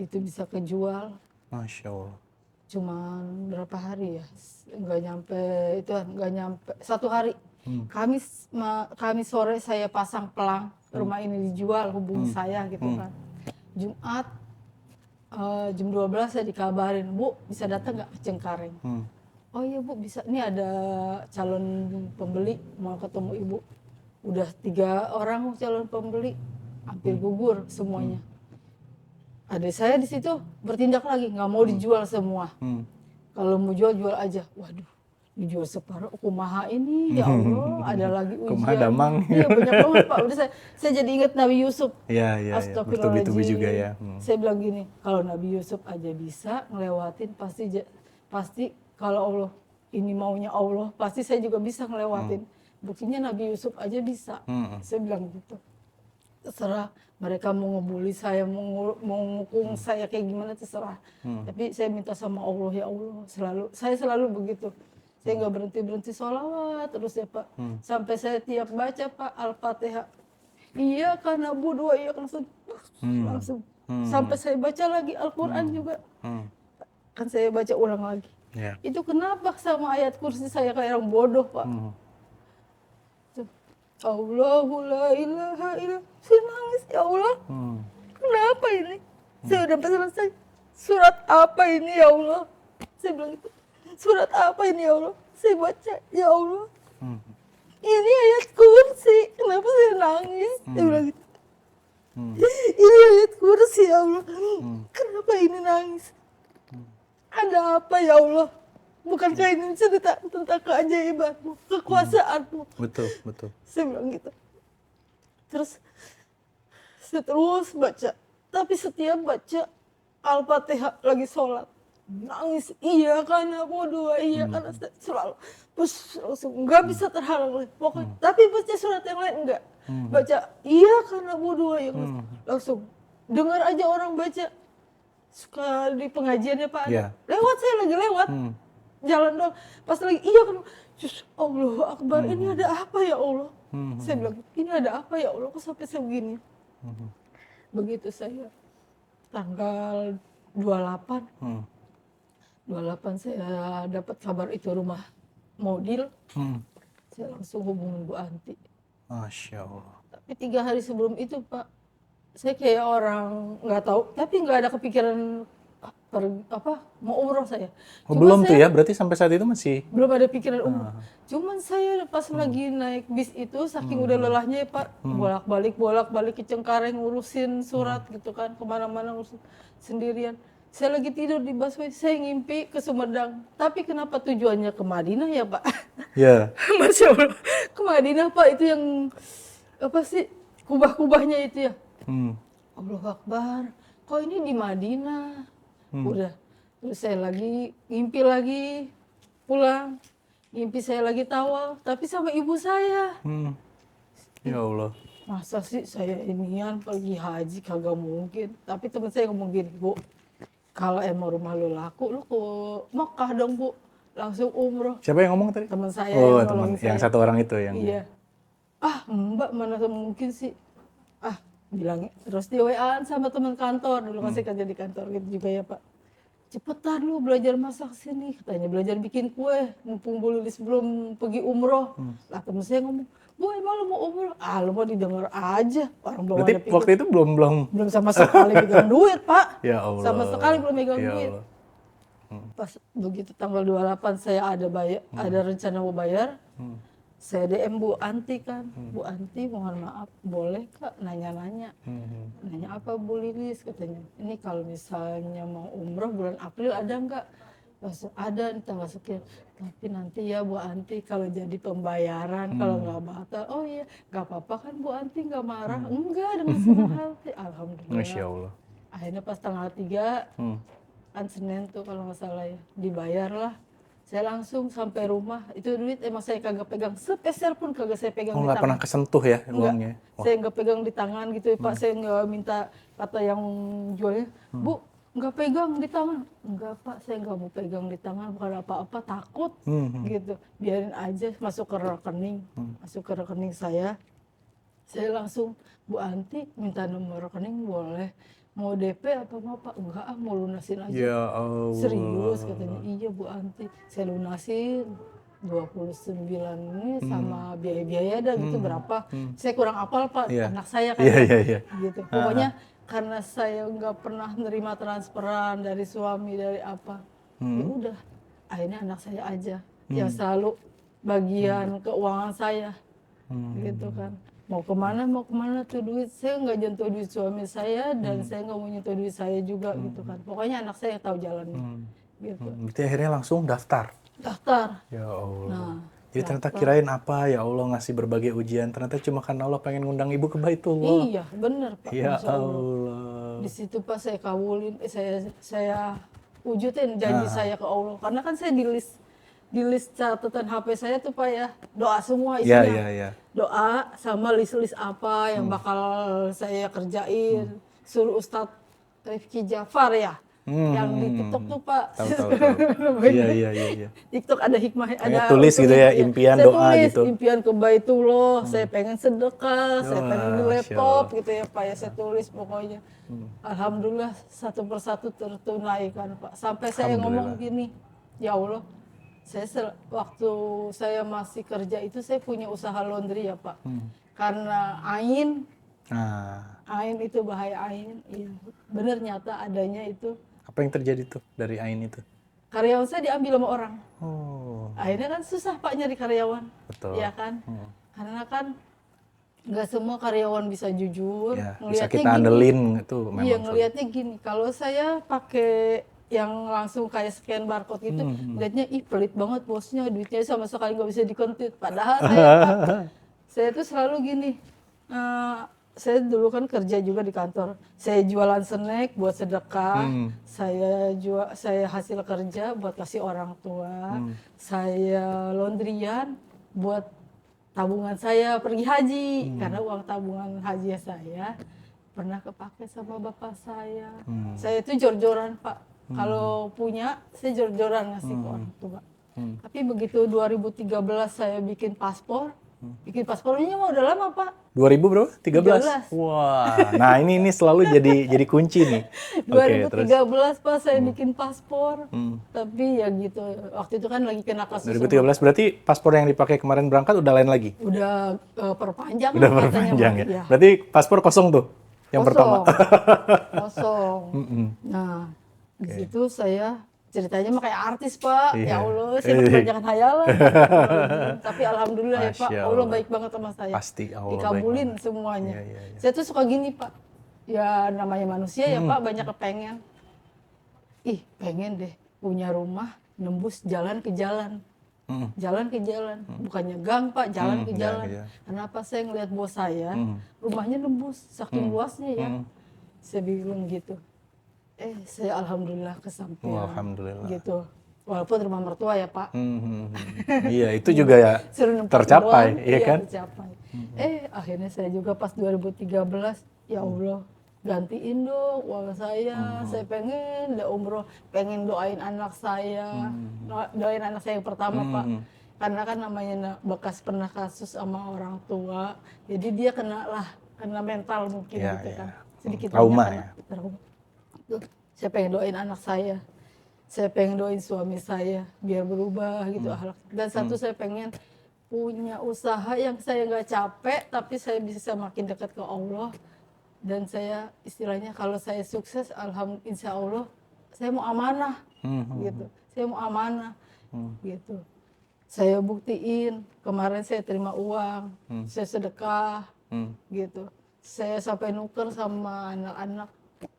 Speaker 1: Itu bisa kejual.
Speaker 2: Masya Allah.
Speaker 1: Cuman berapa hari ya, nggak nyampe 1 hari. Kamis sore saya pasang pelang, rumah ini dijual, hubungi saya gitu kan. Jumat jam 12 saya dikabarin, Bu bisa datang nggak ke Cengkareng? Oh iya Bu bisa, ini ada calon pembeli mau ketemu Ibu. Udah 3 orang calon pembeli, hampir gugur semuanya. Adik saya di situ bertindak lagi, nggak mau dijual semua. Kalau mau jual, jual aja. Waduh, dijual separuh, kumaha ini, ya Allah, ada lagi
Speaker 2: Kumaha
Speaker 1: ujian.
Speaker 2: damang.
Speaker 1: Iya, banyak banget Pak. Udah saya jadi ingat Nabi Yusuf.
Speaker 2: Iya, iya, iya. Bertubi-tubi juga ya.
Speaker 1: Saya bilang gini, kalau Nabi Yusuf aja bisa ngelewatin, pasti kalau Allah ini maunya Allah, pasti saya juga bisa ngelewatin. Buktinya Nabi Yusuf aja bisa. Saya bilang gitu. Terserah mereka mau ngebully saya, mau ngukung saya kayak gimana, terserah. Tapi saya minta sama Allah, ya Allah, saya selalu begitu. Saya nggak berhenti sholawat terus ya Pak. Sampai saya tiap baca Pak Al-Fatihah, iya karena dua iya langsung. Sampai saya baca lagi Al-Quran juga. Kan saya baca ulang lagi.
Speaker 2: Yeah.
Speaker 1: Itu kenapa sama ayat kursi saya kayak orang bodoh Pak. Allahu la ilaha illa, saya nangis, ya Allah. Kenapa ini? Saya udah selesai. Surat apa ini ya Allah? Saya bilang itu. Surat apa ini ya Allah? Saya baca, ya Allah. Ini ayat kursi. Kenapa saya nangis? Saya bilang gitu. Ini ayat kursi ya Allah. Kenapa ini nangis? Ada apa ya Allah? Bukankah ini cerita tentang keajaibanmu, kekuasaanmu?
Speaker 2: Betul, betul.
Speaker 1: Saya bilang gitu. Terus saya terus baca. Tapi setiap baca Al-Fatihah lagi sholat, nangis. Iya karena bodoh, iya karena selalu. Terus langsung nggak bisa terhalang lagi. Pokoknya. Tapi baca surat yang lain enggak. Baca iya karena bodoh, iya. Langsung dengar aja orang baca. Suka di pengajiannya Pak.
Speaker 2: Yeah.
Speaker 1: Lewat, saya lagi lewat. Jalan dong, pas lagi iya kan, Allahu Akbar, ini ada apa ya Allah? Saya bilang, ini ada apa ya Allah, kok sampai segini? Begitu saya tanggal 28, 28 saya dapat kabar itu rumah modil, saya langsung hubungin Bu Anti.
Speaker 2: Masya Allah.
Speaker 1: Tapi 3 hari sebelum itu Pak, saya kayak orang nggak tahu, tapi nggak ada kepikiran mau umroh saya.
Speaker 2: Belum tuh ya, berarti sampai saat itu masih
Speaker 1: belum ada pikiran umroh. Cuman saya pas lagi naik bis itu saking udah lelahnya ya Pak, bolak-balik ke Cengkareng ngurusin surat gitu kan, kemana-mana ngurusin sendirian. Saya lagi tidur di busway, saya ngimpi ke Sumedang. Tapi kenapa tujuannya ke Madinah ya Pak?
Speaker 2: ya.
Speaker 1: Masya Allah, ke Madinah Pak, itu yang apa sih, kubah-kubahnya itu ya. Allahu Akbar, kok ini di Madinah? Udah, terus saya lagi ngimpi lagi pulang, ngimpi saya lagi tawaf, tapi sama ibu saya.
Speaker 2: Ya Allah.
Speaker 1: Masa sih saya inian pergi haji, kagak mungkin. Tapi teman saya ngomong gini, Bu, kalau emang rumah lu laku, lu ke Mekah dong Bu, langsung umroh.
Speaker 2: Siapa yang ngomong tadi?
Speaker 1: Teman saya.
Speaker 2: Oh, teman yang satu orang itu yang.
Speaker 1: Iya. Mbak, mana mungkin sih. Bilang terus di WA-an sama teman kantor, dulu masih kerja di kantor gitu juga ya Pak. Cepetan lu belajar masak sini, katanya belajar bikin kue, mumpung Bu Lilis belum pergi umroh. Lah temen saya ngomong, Bu emang lu mau umroh? Lu mau didengar aja, orang belum
Speaker 2: berarti
Speaker 1: ada pikir.
Speaker 2: waktu itu belum
Speaker 1: sama sekali pegang duit Pak.
Speaker 2: Ya Allah.
Speaker 1: Sama sekali belum pegang
Speaker 2: Ya
Speaker 1: duit.
Speaker 2: Allah.
Speaker 1: Pas begitu tanggal 28 saya ada rencana mau bayar. Saya DM Bu Anti kan, Bu Anti mohon maaf, boleh Kak nanya-nanya. Nanya apa Bu Lilis, katanya. Ini kalau misalnya mau umroh bulan April ada nggak? Ada nih tanggal sekian. Tapi nanti ya Bu Anti kalau jadi pembayaran, kalau nggak batal, oh iya nggak apa-apa kan Bu Anti, nggak marah. Enggak, dengan senang hati, alhamdulillah.
Speaker 2: Masya Allah.
Speaker 1: Akhirnya pas tanggal 3, kan Senin tuh kalau nggak salah ya, dibayar lah. Saya langsung sampai rumah, itu duit emang saya kagak pegang, sepeser pun kagak saya pegang di tangan.
Speaker 2: Nggak pernah kesentuh ya uangnya?
Speaker 1: Saya nggak pegang di tangan gitu ya Pak, saya nggak minta kata yang jualnya, Bu nggak pegang di tangan. Enggak Pak, saya nggak mau pegang di tangan, bukan apa-apa, takut gitu. Biarin aja masuk ke rekening saya. Saya langsung, Bu Anti minta nomor rekening boleh. Mau DP apa mau Pak? Enggak mau lunasin aja.
Speaker 2: Ya Allah.
Speaker 1: Serius katanya, iya Bu Anti. Saya lunasin 29 ini sama biaya-biaya dah gitu berapa. Saya kurang apal Pak, anak saya kan. Gitu. Pokoknya karena saya nggak pernah nerima transferan dari suami, dari apa. Ya udah, akhirnya anak saya aja yang selalu bagian keuangan saya. gitu kan. Mau kemana tuh duit, saya nggak nyentuh duit suami saya dan saya nggak mau nyentuh duit saya juga gitu kan. Pokoknya anak saya yang tahu jalannya gitu.
Speaker 2: Berarti akhirnya langsung daftar.
Speaker 1: Daftar.
Speaker 2: Ya Allah.
Speaker 1: Nah,
Speaker 2: Jadi ternyata
Speaker 1: daftar.
Speaker 2: kirain apa ya Allah ngasih berbagai ujian. Ternyata cuma karena Allah pengen ngundang ibu ke Baitullah.
Speaker 1: Iya, bener Pak,
Speaker 2: Ya
Speaker 1: Masya Allah.
Speaker 2: Allah.
Speaker 1: Di situ Pak saya kabulin, saya wujudin janji saya ke Allah. Karena kan saya di list catatan HP saya tuh Pak ya, doa semua
Speaker 2: Ya,
Speaker 1: isinya.
Speaker 2: ya, ya.
Speaker 1: Doa sama list-list apa yang bakal saya kerjain. Suruh Ustadz Rifki Jafar ya, yang di TikTok tuh Pak.
Speaker 2: Tahu.
Speaker 1: Namanya.
Speaker 2: Iya.
Speaker 1: TikTok ada hikmah, ada
Speaker 2: tulis gitu ya,
Speaker 1: usulnya.
Speaker 2: impian
Speaker 1: Saya
Speaker 2: doa
Speaker 1: tulis,
Speaker 2: gitu.
Speaker 1: impian ke Baitullah, saya pengen sedekah, saya pengen di
Speaker 2: Masya
Speaker 1: laptop gitu ya Pak ya, saya tulis pokoknya. Alhamdulillah satu persatu tertunaikan Pak. Sampai saya ngomong gini, ya Allah, waktu saya masih kerja itu saya punya usaha laundry ya Pak. Karena ain itu bahaya ain, iya. Bener nyata adanya itu.
Speaker 2: Apa yang terjadi tuh dari Ain itu?
Speaker 1: Karyawan saya diambil sama orang.
Speaker 2: Oh,
Speaker 1: Akhirnya kan susah Pak nyari karyawan.
Speaker 2: betul.
Speaker 1: Iya kan? Karena kan nggak semua karyawan bisa jujur.
Speaker 2: Ya, bisa
Speaker 1: Ngelihatnya
Speaker 2: kita
Speaker 1: gini.
Speaker 2: andelin itu memang.
Speaker 1: Iya, ngelihatnya gini. Kalau saya pakai yang langsung kayak scan barcode gitu, lihatnya ih pelit banget bosnya, duitnya sama sekali nggak bisa dikontit. Padahal saya tuh selalu gini. Saya dulu kan kerja juga di kantor. Saya jualan snack buat sedekah. Saya hasil kerja buat kasih orang tua. Saya laundryan buat tabungan saya pergi haji. Karena uang tabungan haji saya pernah kepake sama bapak saya. Saya itu jor-joran Pak. Kalau punya, saya jor-joran ngasih ke orang tua. Tapi begitu 2013 saya bikin paspor. Bikin paspornya mah udah lama Pak.
Speaker 2: 2000 berapa? 13? Wah, nah ini selalu jadi kunci nih.
Speaker 1: 2013 Pak saya bikin paspor. Tapi ya gitu, waktu itu kan lagi kena kasus.
Speaker 2: 2013 berarti paspor yang dipakai kemarin berangkat udah lain lagi?
Speaker 1: Udah perpanjang.
Speaker 2: Udah
Speaker 1: katanya,
Speaker 2: perpanjang ya?
Speaker 1: Ya.
Speaker 2: Berarti paspor kosong tuh yang pertama?
Speaker 1: Kosong. Nah, di situ saya ceritanya mah kayak artis Pak.
Speaker 2: Iya.
Speaker 1: Ya Allah, saya kebanyakan hayalan. Tapi alhamdulillah ya Pak,
Speaker 2: Masya
Speaker 1: Allah baik banget sama saya.
Speaker 2: Pasti Allah
Speaker 1: dikabulin
Speaker 2: baik
Speaker 1: semuanya.
Speaker 2: Iya.
Speaker 1: Saya tuh suka gini Pak. Ya namanya manusia ya Pak, banyak kepengen. Pengen deh punya rumah nembus jalan ke jalan. Jalan ke jalan, bukannya gang Pak, jalan ke jalan. Kenapa saya ngeliat bos saya, rumahnya nembus, saking luasnya ya. Saya bingung gitu. Saya alhamdulillah kesampaian.
Speaker 2: Alhamdulillah.
Speaker 1: Gitu. Walaupun rumah mertua ya Pak.
Speaker 2: Iya, itu juga ya tercapai,
Speaker 1: doang,
Speaker 2: iya kan?
Speaker 1: Tercapai. Akhirnya saya juga pas 2013, ya Allah, gantiin dong uang saya. Saya pengen umroh, pengen doain anak saya. Doain anak saya yang pertama Pak. Karena kan namanya bekas pernah kasus sama orang tua. Jadi dia kena mental mungkin gitu kan. Sedikit
Speaker 2: trauma
Speaker 1: ya. Trauma. Saya pengen doain anak saya pengen doain suami saya biar berubah gitu akhlak. Dan satu saya pengen punya usaha yang saya nggak capek tapi saya bisa makin dekat ke Allah. Dan saya istilahnya kalau saya sukses, alhamdulillah insya Allah saya mau amanah gitu. Saya mau amanah gitu. Saya buktiin kemarin saya terima uang, saya sedekah gitu. Saya sampai nuker sama anak-anak.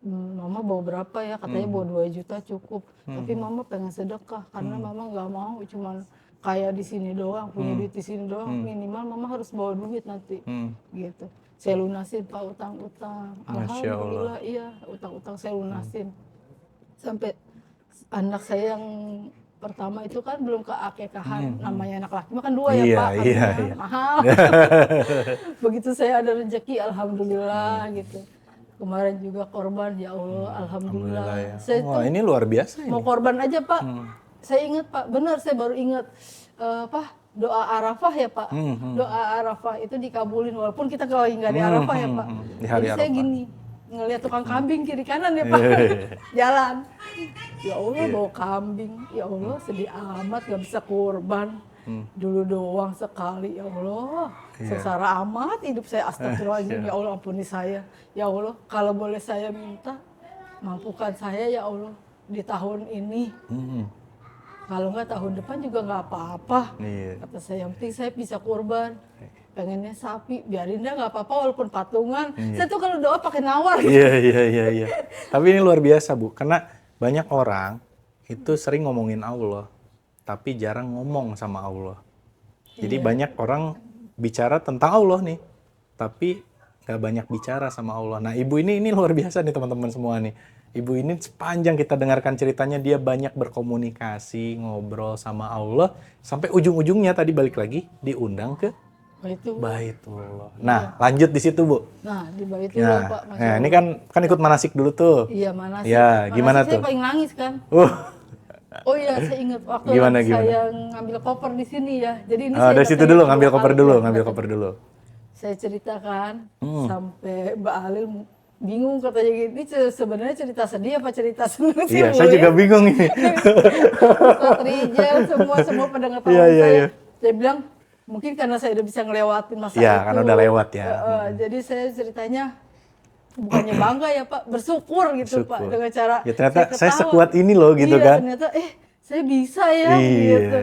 Speaker 1: Mama bawa berapa ya? Katanya bawa 2 juta cukup. Tapi mama pengen sedekah karena mama nggak mau cuman kayak di sini doang, punya duit di sini doang. Minimal mama harus bawa duit nanti. Gitu. Saya lunasin Pak utang-utang. Alhamdulillah iya, utang-utang saya lunasin. Sampai anak saya yang pertama itu kan belum ke akekahan, namanya anak laki makan 2 ya Pak,
Speaker 2: iya.
Speaker 1: Mahal. Begitu saya ada rezeki, alhamdulillah gitu. Kemarin juga korban, ya Allah, alhamdulillah.
Speaker 2: Ya.
Speaker 1: Saya
Speaker 2: ini luar biasa ini.
Speaker 1: Mau korban aja Pak. Saya ingat Pak, benar saya baru ingat doa Arafah ya Pak. Doa Arafah itu dikabulin walaupun kita kalau lagi nggak di Arafah ya Pak.
Speaker 2: Di hari
Speaker 1: Jadi saya
Speaker 2: Arafah.
Speaker 1: gini, ngelihat tukang kambing kiri kanan ya Pak, jalan. Ya Allah bawa kambing, ya Allah sedih amat gak bisa kurban. Dulu doang sekali, ya Allah. Sengsara amat hidup saya, astagfirullahaladzim, ya Allah ampuni saya. Ya Allah kalau boleh saya minta, mampukan saya ya Allah di tahun ini. Kalau nggak tahun depan juga nggak apa-apa. Kata saya, yang penting saya bisa kurban. pengennya sapi, biarin dah nggak apa-apa walaupun patungan. Saya tuh kalau doa pakai nawar.
Speaker 2: Iya. Tapi ini luar biasa, Bu. Karena banyak orang itu sering ngomongin Allah, tapi jarang ngomong sama Allah. Jadi banyak orang bicara tentang Allah nih, tapi nggak banyak bicara sama Allah. Nah, ibu ini luar biasa nih teman-teman semua nih. Ibu ini sepanjang kita dengarkan ceritanya, dia banyak berkomunikasi, ngobrol sama Allah, sampai ujung-ujungnya tadi balik lagi diundang ke Baitullah. Nah, lanjut di situ, Bu.
Speaker 1: Nah, di Baitullah, Pak.
Speaker 2: Nah, ini kan ikut manasik dulu tuh.
Speaker 1: Iya, manasik.
Speaker 2: Ya, gimana
Speaker 1: manasik
Speaker 2: tuh?
Speaker 1: Saya paling nangis kan. Oh iya, saya ingat waktu saya ngambil koper di sini ya. Jadi ini
Speaker 2: dari situ dulu, ngambil koper dulu.
Speaker 1: Saya ceritakan sampai Mbak Alil bingung katanya gini, sebenarnya cerita sedih apa cerita senang sih?
Speaker 2: Iya, saya juga bingung ini.
Speaker 1: Ustaz Rijal, semua pada ngetawain saya.
Speaker 2: Iya.
Speaker 1: Saya bilang, mungkin karena saya udah bisa ngelewatin masa itu.
Speaker 2: Iya, karena udah lewat ya.
Speaker 1: Jadi saya ceritanya bukannya bangga ya Pak, bersyukur gitu Pak dengan cara
Speaker 2: ya ternyata saya sekuat ini loh gitu kan.
Speaker 1: Ternyata saya bisa ya gitu.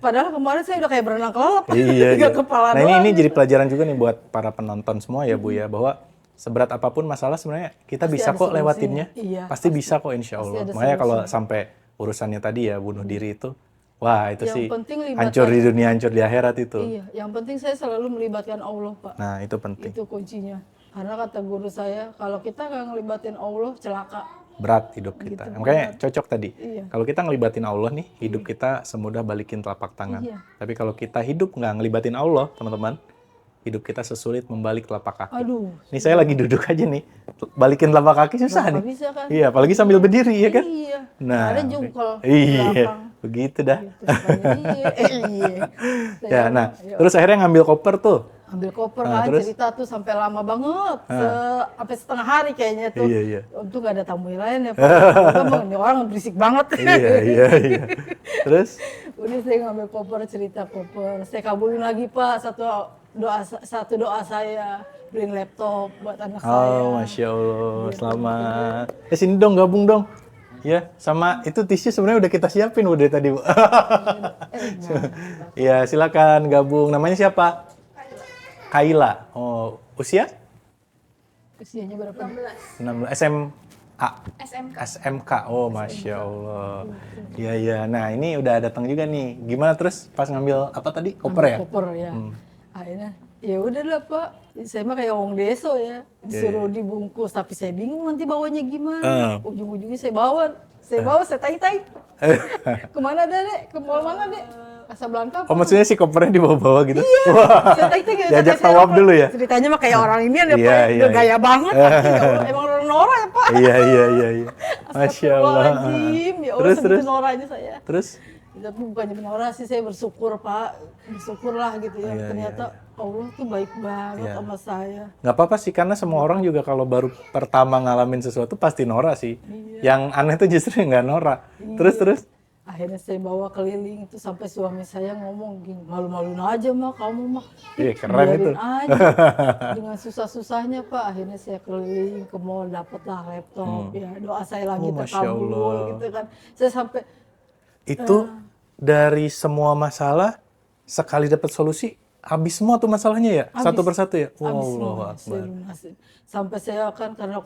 Speaker 1: Padahal kemarin saya udah kayak berenang ke laut.
Speaker 2: Iya.
Speaker 1: Kepala
Speaker 2: nah
Speaker 1: doang
Speaker 2: ini
Speaker 1: gitu.
Speaker 2: jadi pelajaran juga nih buat para penonton semua ya Bu ya, bahwa seberat apapun masalah sebenarnya kita
Speaker 1: Pasti
Speaker 2: bisa kok
Speaker 1: solusinya.
Speaker 2: lewatinnya.
Speaker 1: Iya,
Speaker 2: pasti bisa kok insya Allah.
Speaker 1: ada
Speaker 2: Makanya kalau
Speaker 1: solusinya.
Speaker 2: sampai urusannya tadi ya bunuh diri itu, wah itu
Speaker 1: Yang
Speaker 2: sih
Speaker 1: penting
Speaker 2: hancur di dunia, hancur di akhirat itu.
Speaker 1: Iya, yang penting saya selalu melibatkan Allah Pak.
Speaker 2: Nah itu penting.
Speaker 1: Itu kuncinya. Karena kata guru saya, kalau kita nggak ngelibatin Allah, celaka.
Speaker 2: Berat hidup kita.
Speaker 1: Gitu,
Speaker 2: Makanya cocok tadi.
Speaker 1: Iya.
Speaker 2: Kalau kita ngelibatin Allah nih, hidup kita semudah balikin telapak tangan.
Speaker 1: Iya.
Speaker 2: Tapi kalau kita hidup nggak ngelibatin Allah, teman-teman, hidup kita sesulit membalik telapak kaki.
Speaker 1: Aduh.
Speaker 2: Nih saya lagi duduk aja nih, balikin telapak kaki susah nih.
Speaker 1: Nggak bisa kan?
Speaker 2: Iya, apalagi sambil berdiri ya kan?
Speaker 1: Iya.
Speaker 2: Nah,
Speaker 1: Ada jungkol di
Speaker 2: iya,
Speaker 1: belakang.
Speaker 2: begitu dah.
Speaker 1: Gitu, supaya iya.
Speaker 2: Ya, nah, terus akhirnya ngambil koper tuh.
Speaker 1: Ambil koper
Speaker 2: Nah,
Speaker 1: kan,
Speaker 2: terus?
Speaker 1: cerita tuh sampai lama banget, sampai setengah hari kayaknya tuh.
Speaker 2: Iya.
Speaker 1: Untung gak ada tamu yang lain ya Pak. Ini orang berisik banget.
Speaker 2: Iya. Terus?
Speaker 1: Udah saya ngambil koper, cerita koper. Saya kabulin lagi Pak, satu doa saya, beliin laptop buat anak saya.
Speaker 2: Oh, Masya Allah, selamat. Sini dong, gabung dong. Ya, sama itu tisu sebenarnya udah kita siapin udah tadi, Bu. Iya, silakan gabung. Namanya siapa? Kaila. Oh, usia?
Speaker 1: Usianya berapa?
Speaker 2: 16. SMA.
Speaker 3: SMK.
Speaker 2: SMK. Oh, Masya Allah. Iya. Nah, ini udah datang juga nih. Gimana terus pas ngambil apa tadi? Koper ya?
Speaker 1: Koper ya. Akhirnya ya udahlah Pak, saya mah kayak wong deso ya, disuruh dibungkus, tapi saya bingung nanti bawanya gimana. Ujung-ujungnya saya bawa, saya tai-tai. Kemana Dek? Ke mall mana Dek? Casablanca.
Speaker 2: Oh, maksudnya si kopernya dibawa-bawa gitu?
Speaker 1: Iya,
Speaker 2: Wah,
Speaker 1: saya tai-tai gitu.
Speaker 2: diajak
Speaker 1: Saya
Speaker 2: tawaf
Speaker 1: lupa.
Speaker 2: dulu ya?
Speaker 1: Ceritanya mah kayak orang ini ya Pak,
Speaker 2: Iya.
Speaker 1: udah gaya banget. Ya Allah, emang orang Nora ya Pak.
Speaker 2: Iya. Masya Allah.
Speaker 1: Astagfirullahaladzim, ya Allah segitu Noranya saya.
Speaker 2: Terus?
Speaker 1: Tapi bukannya menora sih, saya bersyukur Pak, bersyukurlah gitu ya. Ternyata Allah tuh baik banget sama saya.
Speaker 2: Nggak apa-apa sih, karena semua orang juga kalau baru pertama ngalamin sesuatu pasti norak sih. Yang aneh tuh justru nggak norak. Terus?
Speaker 1: Akhirnya saya bawa keliling itu sampai suami saya ngomong gini, malu-maluin aja mah kamu mah.
Speaker 2: Iya, keren itu.
Speaker 1: Biarin aja. Dengan susah-susahnya Pak, akhirnya saya keliling ke mall, dapatlah laptop. Ya doa saya lagi
Speaker 2: Masya
Speaker 1: terkabul
Speaker 2: Allah.
Speaker 1: gitu kan. Saya sampai
Speaker 2: Itu dari semua masalah, sekali dapat solusi, habis semua tuh masalahnya ya? Satu persatu ya?
Speaker 1: habis
Speaker 2: Wallahu
Speaker 1: semua,
Speaker 2: Akbar.
Speaker 1: saya lunasin. Sampai saya kan karena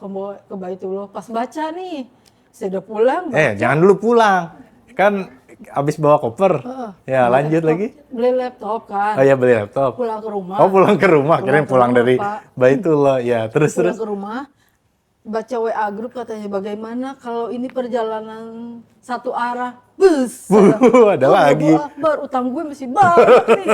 Speaker 1: ke Baitullah, pas baca nih, saya udah pulang.
Speaker 2: Jangan dulu pulang. Kan habis bawa koper. Ya, lanjut lagi.
Speaker 1: Beli laptop kan.
Speaker 2: Oh ya, beli laptop.
Speaker 1: Pulang ke rumah.
Speaker 2: Oh, pulang ke rumah. Kirain pulang
Speaker 1: ke rumah,
Speaker 2: dari
Speaker 1: Pak.
Speaker 2: Baitullah. Ya, terus.
Speaker 1: Pulang ke rumah, baca WA grup katanya bagaimana kalau ini perjalanan satu arah. Bus.
Speaker 2: Ada lagi.
Speaker 1: Akbar, utang gue masih banyak nih.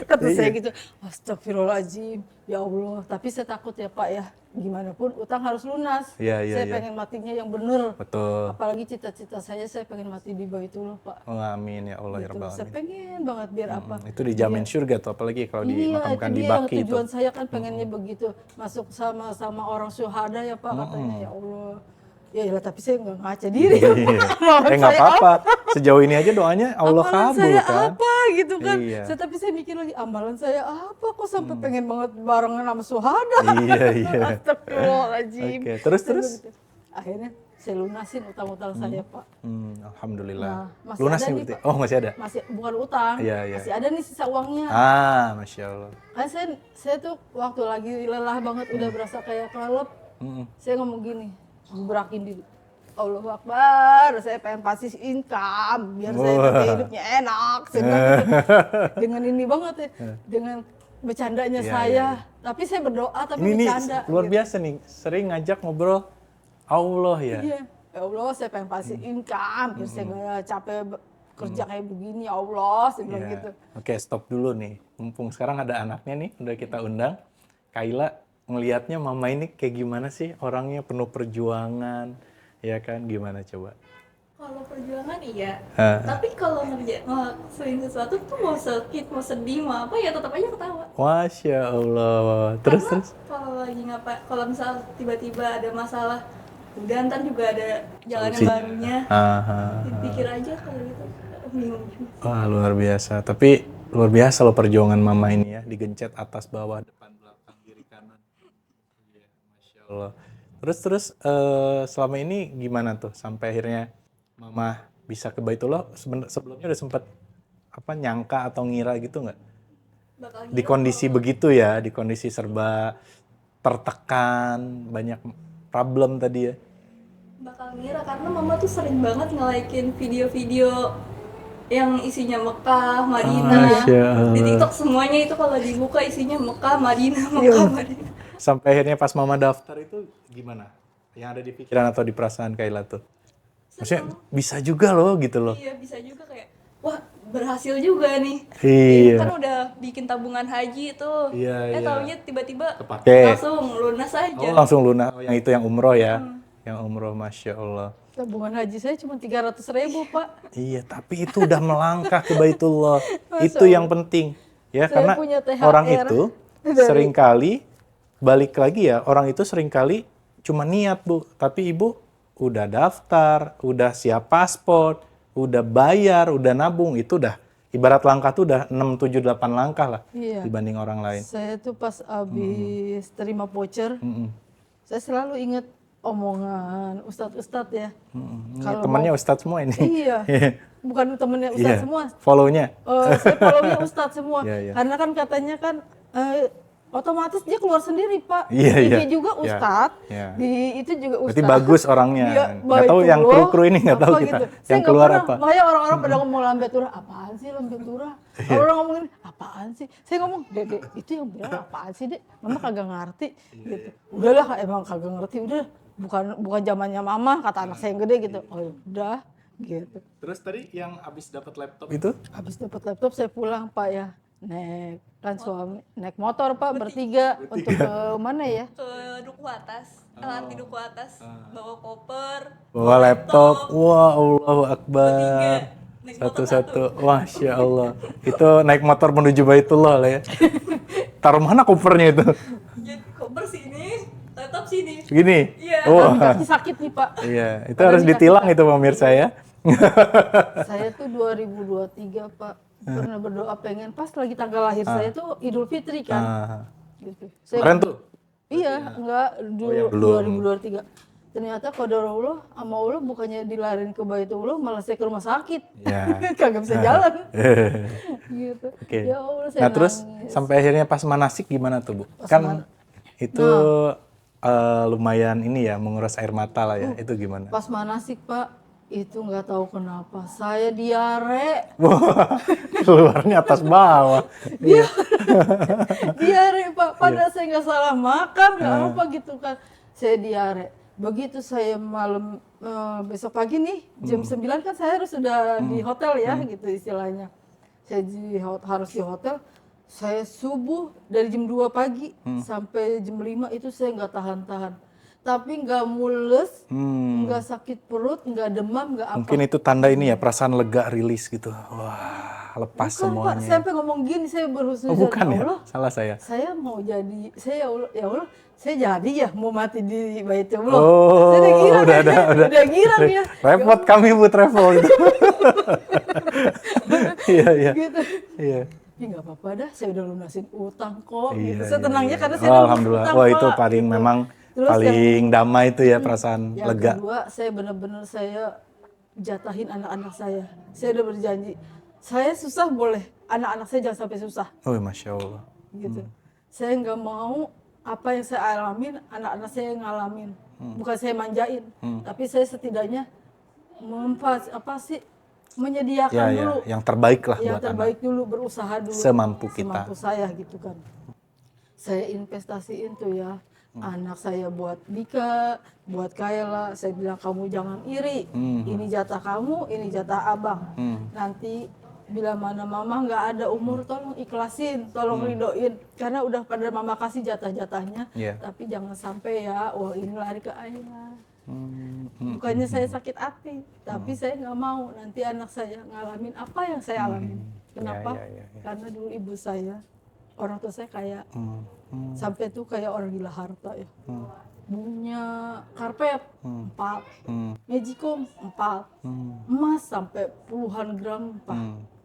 Speaker 1: Kata saya gitu, astagfirullahaladzim, ya Allah. Tapi saya takut ya Pak ya, gimana pun utang harus lunas.
Speaker 2: Iya.
Speaker 1: Saya pengen matinya yang bener.
Speaker 2: Betul.
Speaker 1: Apalagi cita-cita saya pengen mati di Baitullah Pak.
Speaker 2: Oh, amin ya Allah ya
Speaker 1: Gitu.
Speaker 2: Rabbal
Speaker 1: Saya
Speaker 2: alamin.
Speaker 1: pengen banget biar apa.
Speaker 2: Itu dijamin surga tuh, apalagi kalau dimakamkan
Speaker 1: itu
Speaker 2: di
Speaker 1: dia yang
Speaker 2: baki itu.
Speaker 1: tujuan saya kan pengennya begitu, masuk sama orang syuhada ya Pak katanya, ya Allah. Ya iyalah, tapi saya nggak ngaca diri ya Pak. Amalan
Speaker 2: Nggak
Speaker 1: saya
Speaker 2: apa-apa. Sejauh ini aja doanya Allah
Speaker 1: amalan
Speaker 2: kabul
Speaker 1: saya
Speaker 2: kan.
Speaker 1: apa gitu kan.
Speaker 2: Iya.
Speaker 1: Tapi saya mikir lagi, amalan saya apa kok sampai pengen banget barengan sama syuhada.
Speaker 2: Iya.
Speaker 1: Astagfirullahaladzim.
Speaker 2: Oke, terus?
Speaker 1: Akhirnya saya lunasin utang-utang saya, Pak.
Speaker 2: Alhamdulillah.
Speaker 1: Nah, masih
Speaker 2: Lunas
Speaker 1: ada
Speaker 2: nih
Speaker 1: nih,
Speaker 2: berarti?
Speaker 1: Pak.
Speaker 2: Oh, masih ada?
Speaker 1: Masih bukan utang,
Speaker 2: Iya, iya.
Speaker 1: masih ada nih sisa uangnya.
Speaker 2: Masya Allah.
Speaker 1: Kan saya tuh waktu lagi lelah banget, udah berasa kayak kelelep, saya ngomong gini, berakin diri. Allahu Akbar, saya pengen pasif income biar saya nanti hidupnya enak. Saya bilang gitu. Dengan ini banget ya, dengan bercandanya
Speaker 2: Iya,
Speaker 1: saya.
Speaker 2: iya.
Speaker 1: Tapi saya berdoa tapi
Speaker 2: Ini
Speaker 1: bercanda.
Speaker 2: luar
Speaker 1: gitu.
Speaker 2: biasa nih, sering ngajak ngobrol Allah ya.
Speaker 1: Iya, ya Allah saya pengen pasif income biar saya nggak capek kerja kayak begini, ya Allah, saya bilang
Speaker 2: Iya.
Speaker 1: gitu.
Speaker 2: Oke, stop dulu nih. Mumpung sekarang ada anaknya nih, udah kita undang. Kaila ngelihatnya mama ini kayak gimana sih? Orangnya penuh perjuangan, ya kan? Gimana coba?
Speaker 3: Kalau perjuangan iya,
Speaker 2: Hah.
Speaker 3: tapi kalau ngelakuin sesuatu tuh mau sakit, mau sedih, mau apa ya tetap aja ketawa.
Speaker 2: Masya Allah. Terus,
Speaker 3: Karena
Speaker 2: terus?
Speaker 3: kalau lagi kalau misal tiba-tiba ada masalah, udah ntar juga ada jalan yang
Speaker 2: Solusinya.
Speaker 3: barunya.
Speaker 2: Aha.
Speaker 3: Dipikir aja kalau gitu, bingung juga.
Speaker 2: Wah, luar biasa. Tapi luar biasa loh perjuangan mama ini ya. Digencet atas bawah, depan, belakang, kiri, kanan. Iya, Masya Allah. Terus selama ini gimana tuh sampai akhirnya mama bisa ke Baitullah? Sebelumnya udah sempet nyangka atau ngira gitu nggak?
Speaker 3: Bakal
Speaker 2: Di kondisi begitu ya, di kondisi serba tertekan, banyak problem tadi ya.
Speaker 3: bakal ngira karena mama tuh sering banget nge-like-in video-video yang isinya Mekah, Madinah.
Speaker 2: Masya Allah.
Speaker 3: Di TikTok semuanya itu kalau dibuka isinya Mekah, Madinah, Mekah, Madinah.
Speaker 2: Sampai akhirnya pas mama daftar itu gimana? Yang ada di pikiran atau di perasaan Kaila tuh? Maksudnya bisa juga loh gitu loh.
Speaker 3: Iya bisa juga kayak, wah berhasil juga nih.
Speaker 2: Iya.
Speaker 3: Kan udah bikin tabungan haji tuh.
Speaker 2: Iya, iya.
Speaker 3: Taunya tiba-tiba
Speaker 2: Kepake.
Speaker 3: langsung lunas aja.
Speaker 2: Oh langsung lunas. Oh, yang itu yang umroh ya. Yang umroh, Masya Allah.
Speaker 1: Tabungan haji saya cuma 300.000, Pak.
Speaker 2: Iya, tapi itu udah melangkah ke Baitullah. Itu yang penting. Ya,
Speaker 1: Saya
Speaker 2: karena
Speaker 1: punya THR
Speaker 2: orang itu
Speaker 1: dari-
Speaker 2: seringkali, balik lagi ya, orang itu seringkali cuma niat, Bu. Tapi Ibu udah daftar, udah siap paspor, udah bayar, udah nabung. Itu udah, ibarat langkah tuh udah 6, 7, 8 langkah lah
Speaker 1: Iya.
Speaker 2: dibanding orang lain.
Speaker 1: Saya tuh pas habis terima voucher, saya selalu ingat omongan ustadz-ustadz ya. Kalau
Speaker 2: Temannya Ustadz semua ini.
Speaker 1: Iya, bukan temennya
Speaker 2: Iya.
Speaker 1: ustadz semua.
Speaker 2: Follow-nya.
Speaker 1: Saya follow-nya ustadz semua.
Speaker 2: Iya, iya.
Speaker 1: Karena kan katanya kan otomatis dia keluar sendiri, Pak.
Speaker 2: Iya,
Speaker 1: IG
Speaker 2: iya.
Speaker 1: juga
Speaker 2: Iya.
Speaker 1: ustadz,
Speaker 2: Iya.
Speaker 1: di itu juga ustadz.
Speaker 2: Berarti bagus orangnya.
Speaker 1: Iya,
Speaker 2: Nggak tahu yang
Speaker 1: Baitullah,
Speaker 2: kru-kru ini nggak tahu
Speaker 1: apa
Speaker 2: kita.
Speaker 1: gitu.
Speaker 2: Yang
Speaker 1: Saya nggak
Speaker 2: keluar
Speaker 1: pernah,
Speaker 2: apa?
Speaker 1: makanya orang-orang pada ngomong lambe turah, apaan sih lambe turah?
Speaker 2: Iya.
Speaker 1: Orang ngomongin, apaan sih? Saya ngomong, Dede, itu yang bilang apaan sih, Dek? Mama kagak ngerti. Gitu. Udahlah, emang kagak ngerti, udah. Bukan zamannya Mama, kata anak saya yang gede gitu. Oh ya udah, gitu.
Speaker 2: Terus tadi yang habis dapat laptop itu?
Speaker 1: Habis dapat laptop saya pulang, Pak ya. Naik motor, Pak, bertiga. Untuk ke mana ya?
Speaker 3: Ke Duku Atas, LRT Duku Atas, bawa koper,
Speaker 2: Bawa laptop. Wah, Allahu Akbar.
Speaker 3: bertiga. Naik motor
Speaker 2: Satu-satu. Masya Allah. Itu naik motor menuju Baitullah lah ya. Taruh mana kopernya itu?
Speaker 3: Ya, koper sini, laptop sini.
Speaker 2: Segini?
Speaker 3: Iya.
Speaker 2: Wah.
Speaker 1: Kaki sakit nih, Pak.
Speaker 2: Iya, itu harus ditilang itu pemirsa ya.
Speaker 1: Saya tuh 2023, Pak. Pernah berdoa pengen pas lagi tanggal lahir saya tuh Idul Fitri kan.
Speaker 2: Ah.
Speaker 1: Gitu. Saya
Speaker 2: Kemarin tuh?
Speaker 1: Iya, enggak
Speaker 2: yang belum.
Speaker 1: 2023. Ternyata qadarullah sama Allah bukannya dilarin ke Baitullah malah saya ke rumah sakit.
Speaker 2: Ya.
Speaker 1: Kagak bisa jalan. Gitu.
Speaker 2: Oke.
Speaker 1: Ya Allah saya
Speaker 2: Nah terus
Speaker 1: nangis.
Speaker 2: sampai akhirnya pas manasik gimana tuh Bu? Kan itu lumayan ini ya menguras air mata lah ya. Itu gimana?
Speaker 1: Pas manasik, Pak, itu nggak tahu kenapa saya diare.
Speaker 2: Wah, keluarnya atas bawah. Iya.
Speaker 1: Diare, Pak. Padahal saya nggak salah makan, nggak apa gitu kan. Saya diare. Begitu saya malam besok pagi nih jam 9 kan saya harus sudah di hotel ya gitu istilahnya. Saya harus di hotel. Saya subuh dari jam 2 pagi sampai jam 5 itu saya nggak tahan-tahan. Tapi nggak mules, nggak sakit perut, nggak demam, nggak apa.
Speaker 2: Mungkin itu tanda ini ya perasaan lega rilis gitu. Wah, lepas
Speaker 1: Bukan, Pak,
Speaker 2: semuanya.
Speaker 1: saya sampai ngomong gini, saya
Speaker 2: Oh,
Speaker 1: berhusnuzon.
Speaker 2: bukan
Speaker 1: Ya
Speaker 2: ya?
Speaker 1: Allah,
Speaker 2: Salah saya.
Speaker 1: saya mau jadi, saya ya Allah, saya jadi ya mau mati di Baitullah.
Speaker 2: Oh,
Speaker 1: Saya udah girang
Speaker 2: udah,
Speaker 1: ya. Udah girang ya.
Speaker 2: Repot kami Bu travel gitu. Iya, iya.
Speaker 1: Gitu.
Speaker 2: Iya.
Speaker 1: Ya nggak apa-apa dah, saya udah lunasin utang kok.
Speaker 2: Iya,
Speaker 1: gitu. Saya
Speaker 2: iya,
Speaker 1: tenangnya
Speaker 2: iya.
Speaker 1: karena
Speaker 2: Oh,
Speaker 1: saya udah lunasin
Speaker 2: alhamdulillah.
Speaker 1: utang,
Speaker 2: Wah, itu
Speaker 1: Pak.
Speaker 2: paling
Speaker 1: Gitu.
Speaker 2: memang
Speaker 1: Terus
Speaker 2: Paling damai itu ya, perasaan
Speaker 1: yang
Speaker 2: lega.
Speaker 1: kedua, saya benar-benar saya jatahin anak-anak saya. Saya udah berjanji, saya susah boleh, anak-anak saya jangan sampai susah.
Speaker 2: Oh, Masya Allah.
Speaker 1: Gitu. Saya nggak mau apa yang saya alamin, anak-anak saya yang ngalamin. Bukan saya manjain, tapi saya setidaknya menyediakan
Speaker 2: Ya,
Speaker 1: dulu.
Speaker 2: ya, yang terbaik lah
Speaker 1: Yang
Speaker 2: buat
Speaker 1: terbaik
Speaker 2: anak.
Speaker 1: dulu, berusaha dulu.
Speaker 2: Semampu kita.
Speaker 1: Semampu saya gitu kan. Saya investasiin tuh ya. Anak saya buat nikah, buat Kayla. Saya bilang kamu jangan iri. Ini jatah kamu, ini jatah abang. Nanti bila mana mama nggak ada umur, tolong ikhlasin, tolong ridoin. Karena udah pada mama kasih jatah-jatahnya.
Speaker 2: Iya.
Speaker 1: Tapi jangan sampai ya, wah ini lari ke ayah. Bukannya saya sakit hati, tapi saya nggak mau nanti anak saya ngalamin apa yang saya alamin. Kenapa?
Speaker 2: Ya.
Speaker 1: Karena dulu ibu saya, orang tua saya kayak sampai tuh kayak orang gila harta ya. Punya karpet 4, magicom 4, emas sampai puluhan gram 4.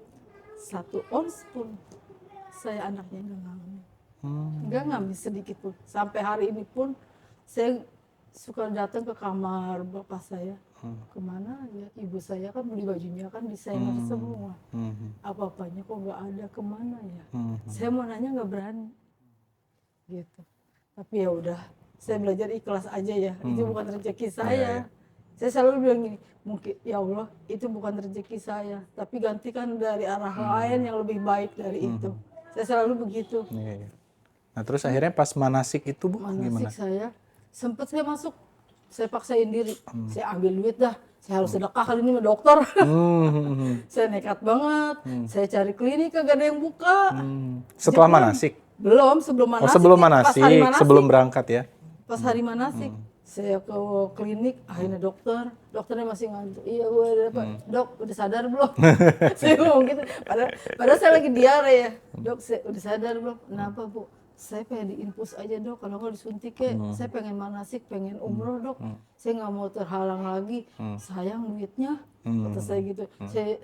Speaker 1: 1 ons pun saya anaknya nggak ngalamin. Nggak ngambil sedikit pun. Sampai hari ini pun saya suka datang ke kamar bapak saya. Kemana ya, ibu saya kan beli bajunya kan desainer semua. Apa-apanya kok nggak ada, kemana ya. Saya mau nanya nggak berani. Gitu. Tapi ya udah, saya belajar ikhlas aja ya. Itu bukan rezeki saya. Saya selalu bilang gini, mungkin ya Allah itu bukan rezeki saya, tapi gantikan dari arah lain yang lebih baik dari itu. Saya selalu begitu.
Speaker 2: Iya. Nah, terus akhirnya pas manasik itu, Bu, gimana?
Speaker 1: Manasik saya, sempat saya masuk, saya paksain diri, saya ambil duit dah, saya harus sedekah kali ini sama dokter. Saya nekat banget, saya cari klinik kagak ada yang buka.
Speaker 2: Setelah
Speaker 1: Jepang.
Speaker 2: manasik?
Speaker 1: Belum, sebelum manasik.
Speaker 2: Oh, sebelum
Speaker 1: pas hari
Speaker 2: manasik, sebelum berangkat ya?
Speaker 1: Pas hari manasik, saya ke klinik, akhirnya dokternya masih ngantuk. Iya gue dapat, dok udah sadar belum? Saya ngomong gitu, padahal saya lagi diare ya. Dok, udah sadar belum? Kenapa Bu? Saya pengen diinfus aja dok, kalau nggak disuntik ya. Saya pengen manasik, pengen umroh dok. Saya nggak mau terhalang lagi, sayang duitnya. Kata saya gitu,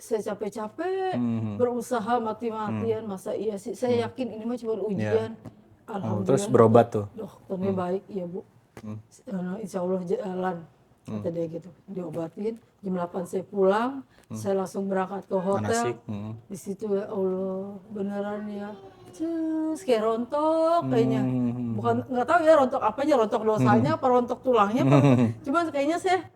Speaker 1: saya capek-capek berusaha mati-matian, masa iya sih? Saya yakin ini mah cuma ujian. Alhamdulillah.
Speaker 2: Terus berobat tuh?
Speaker 1: Dokternya baik, iya Bu. Insya Allah jalan, kata dia gitu. Diobatin, jam 8 saya pulang, saya langsung berangkat ke hotel.
Speaker 2: Manasik.
Speaker 1: Di situ ya Allah, beneran ya. Cus, kayak rontok kayaknya. Bukan, nggak tahu ya rontok apanya, rontok dosanya apa rontok tulangnya. Cuman kayaknya saya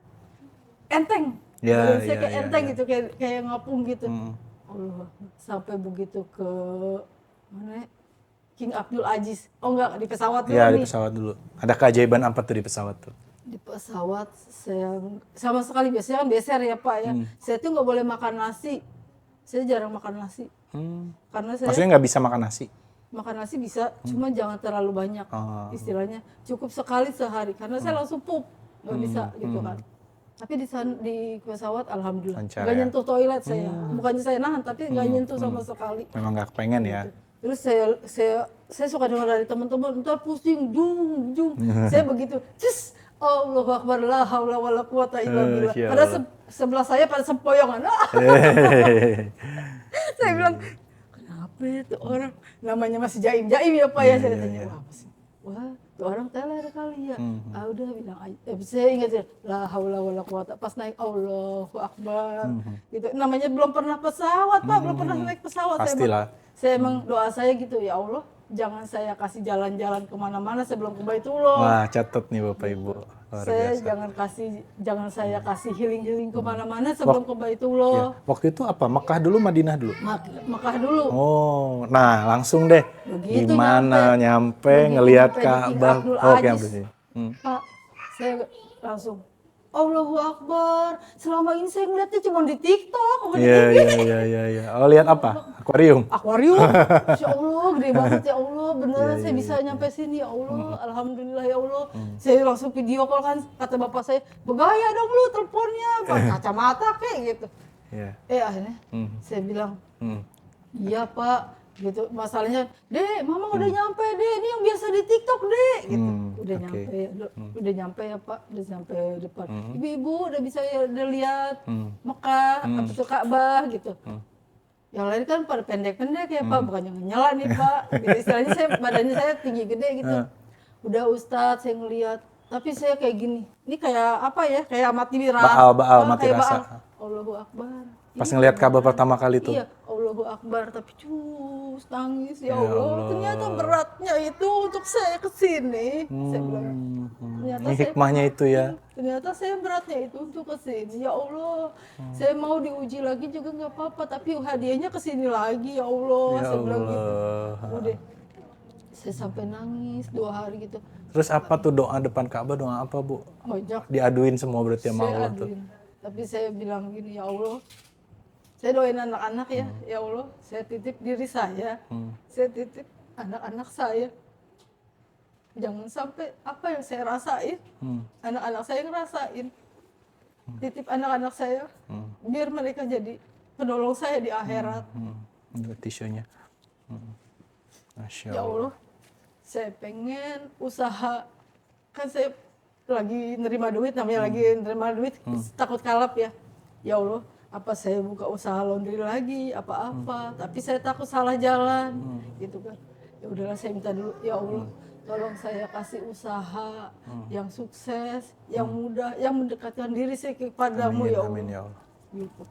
Speaker 1: enteng.
Speaker 2: Ya,
Speaker 1: Saya kayak
Speaker 2: ya,
Speaker 1: enteng
Speaker 2: ya.
Speaker 1: gitu, kayak ngapung gitu. Allah, sampai begitu ke mana ya? King Abdul Aziz. Oh enggak, di pesawat dulu
Speaker 2: Ya, di
Speaker 1: nih.
Speaker 2: pesawat dulu. Ada keajaiban apa tuh di pesawat tuh?
Speaker 1: Di pesawat saya sama sekali, biasanya kan beser ya Pak ya. Saya tuh nggak boleh makan nasi. Saya jarang makan nasi. Karena saya
Speaker 2: Maksudnya nggak bisa makan nasi?
Speaker 1: makan nasi bisa, cuma jangan terlalu banyak. Istilahnya cukup sekali sehari. Karena saya langsung pup, nggak bisa gitu kan. Tapi di pesawat alhamdulillah
Speaker 2: Lancar
Speaker 1: nggak
Speaker 2: ya?
Speaker 1: nyentuh toilet saya. Bukannya saya nahan, tapi nggak nyentuh sama sekali.
Speaker 2: Memang nggak kepengen ya?
Speaker 1: Terus saya suka dengar dari teman-teman, ntar pusing, jung. Saya begitu, cus, Allahu Akbar, la haula wala quwata illa billah.
Speaker 2: Masya
Speaker 1: Pada
Speaker 2: Allah.
Speaker 1: sebelah saya pada sempoyongan. Saya bilang, kenapa itu orang namanya masih jaim-jaim ya Pak ya? Saya tanya, wah apa sih? Wah, itu orang teler kali ya. Udah bilang aja. Saya ingat ya, la haula wala quwata. Pas naik Allahu Akbar. Gitu. Namanya belum pernah pesawat Pak, belum pernah naik pesawat.
Speaker 2: Pastilah.
Speaker 1: Saya emang doa saya gitu, ya Allah, jangan saya kasih jalan-jalan kemana-mana sebelum ke Baitullah.
Speaker 2: Wah, catat nih Bapak Ibu. Luar
Speaker 1: Saya
Speaker 2: biasa.
Speaker 1: jangan saya kasih healing kemana-mana sebelum ke Baitullah.
Speaker 2: Waktu itu apa? Mekah dulu, Madinah dulu?
Speaker 1: Mekah dulu.
Speaker 2: Oh, nah langsung deh.
Speaker 1: Begitu
Speaker 2: Gimana nyampe
Speaker 1: begitu
Speaker 2: ngelihat
Speaker 1: nyampe di King
Speaker 2: Ka'bah?
Speaker 1: Abdul
Speaker 2: Oh,
Speaker 1: Aziz.
Speaker 2: Abdul Aziz.
Speaker 1: Pak, saya langsung Allahu Akbar. Selama ini saya ngeliatnya cuma di TikTok. Bukan di
Speaker 2: Iya. Oh, lihat apa? Akuarium.
Speaker 1: Akuarium. Insya Allah, gede banget ya Allah. Beneran saya bisa nyampe sini ya Allah. Alhamdulillah ya Allah. Saya langsung video call kan. Kata bapak saya, bergaya dong lu teleponnya. Pakai kacamata kayak gitu.
Speaker 2: Iya.
Speaker 1: Akhirnya saya bilang, iya Pak. Gitu, masalahnya, Dek, Mama udah nyampe Dek. Ini yang biasa di TikTok Dek. Gitu. Udah
Speaker 2: oke.
Speaker 1: nyampe ya. Udah nyampe ya Pak. Udah nyampe depan. Ibu-ibu udah bisa udah lihat Mekah, apa itu Ka'bah gitu. Yang lain kan pada pendek-pendek ya Pak, bukan yang nyala nih Pak. Gitu. Istilahnya badannya saya tinggi gede gitu. Udah Ustadz saya ngeliat, Tapi saya kayak gini, ini kayak apa ya, kayak mati rasa.
Speaker 2: Baal, mati
Speaker 1: kayak
Speaker 2: rasa.
Speaker 1: baal. Allahu Akbar.
Speaker 2: Pas ngelihat Ka'bah pertama kali tuh.
Speaker 1: Iya, Allahu Akbar, tapi cus nangis ya
Speaker 2: Ya
Speaker 1: Allah.
Speaker 2: Allah.
Speaker 1: Ternyata beratnya itu untuk saya kesini. Saya bilang, ternyata
Speaker 2: Ini hikmahnya itu ya.
Speaker 1: ternyata saya beratnya itu untuk kesini. Ya Allah, saya mau diuji lagi juga nggak apa-apa, tapi hadiahnya kesini lagi ya Allah.
Speaker 2: Ya
Speaker 1: Saya bilang gitu.
Speaker 2: Allah.
Speaker 1: Udah, saya sampai nangis 2 hari gitu.
Speaker 2: Terus apa tuh doa depan Ka'bah, doa apa Bu?
Speaker 1: Banyak
Speaker 2: Diaduin semua berarti sama
Speaker 1: saya
Speaker 2: Allah tuh.
Speaker 1: aduin. Tapi saya bilang gini, ya Allah, saya doain anak-anak ya, ya Allah, saya titip diri saya, saya titip anak-anak saya. Jangan sampai apa yang saya rasain, anak-anak saya ngerasain. Titip anak-anak saya, biar mereka jadi penolong saya di akhirat.
Speaker 2: Ini tisunya. Masya
Speaker 1: Ya
Speaker 2: Allah.
Speaker 1: Allah, saya pengen usaha, kan saya lagi nerima duit, namanya lagi nerima duit, takut kalap ya. Ya Allah, apa saya buka usaha laundry lagi, apa-apa, tapi saya takut salah jalan, gitu kan. Ya udahlah, saya minta dulu, ya Allah, tolong saya kasih usaha yang sukses, yang mudah, yang mendekatkan diri saya kepadamu, ya Allah.
Speaker 2: Amin ya Allah.
Speaker 1: Gitu.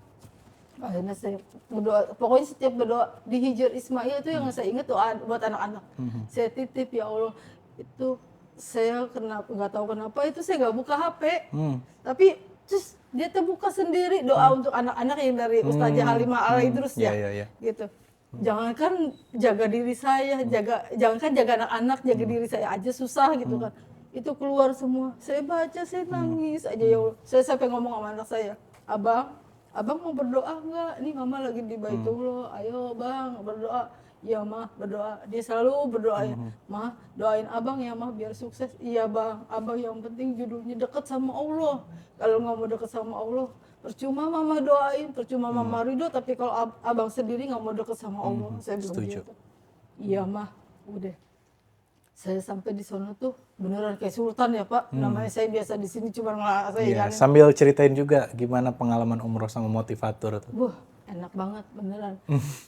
Speaker 1: Akhirnya saya berdoa, pokoknya setiap berdoa di Hijr Ismail itu yang saya ingat doa buat anak-anak. Saya titip, ya Allah, itu saya nggak tahu kenapa itu saya nggak buka HP, tapi terus dia terbuka sendiri doa untuk anak-anak yang dari Ustazah Halimah Al-Idrus ya,
Speaker 2: Iya.
Speaker 1: gitu. Jangankan jaga diri saya, jangankan jaga anak-anak, jaga diri saya aja susah gitu kan. Itu keluar semua. Saya baca, saya nangis aja ya Allah. Saya sampai ngomong sama anak saya, Abang mau berdoa nggak? Nih mama lagi di Baitullah, ayo bang berdoa. Iya mah berdoa, dia selalu berdoa ya. Mah doain abang ya mah biar sukses. Iya bang, abang yang penting judulnya deket sama Allah. Kalau nggak mau deket sama Allah, percuma mama doain, percuma mama ridho. Tapi kalau abang sendiri nggak mau deket sama Allah, saya bilang
Speaker 2: Setuju.
Speaker 1: gitu. Iya mah, udah. Saya sampai di sana tuh beneran kayak sultan ya Pak. Namanya saya biasa di sini cuma
Speaker 2: Iya, sambil ceritain juga gimana pengalaman umroh sama motivator tuh.
Speaker 1: Wah, enak banget beneran.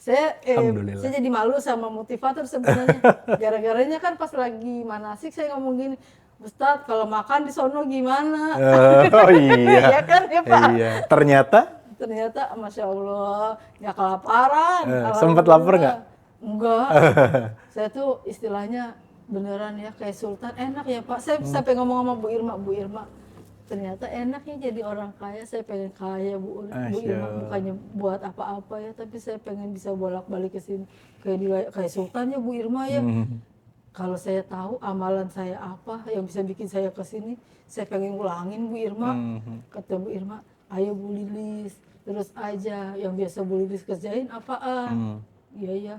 Speaker 1: Saya
Speaker 2: Alhamdulillah.
Speaker 1: saya jadi malu sama motivator sebenarnya. Gara-garanya kan pas lagi manasik saya ngomong gini, Ustadz kalau makan di sono gimana?
Speaker 2: Oh iya.
Speaker 1: Iya kan ya Pak?
Speaker 2: Iya. Ternyata
Speaker 1: Masya Allah, nggak kelaparan.
Speaker 2: sempet lapar nggak?
Speaker 1: Enggak. Saya tuh istilahnya beneran ya kayak sultan, enak ya Pak. Saya sampai ngomong sama Bu Irma, ternyata enaknya jadi orang kaya. Saya pengen kaya Bu Irma, bukannya buat apa-apa ya, tapi saya pengen bisa bolak-balik ke sini kayak sultannya Bu Irma ya. Kalau saya tahu amalan saya apa yang bisa bikin saya ke sini, saya pengen ulangin Bu Irma. Kata Bu Irma, ayo Bu Lilis, terus aja yang biasa Bu Lilis kerjain apaan. Iya ya,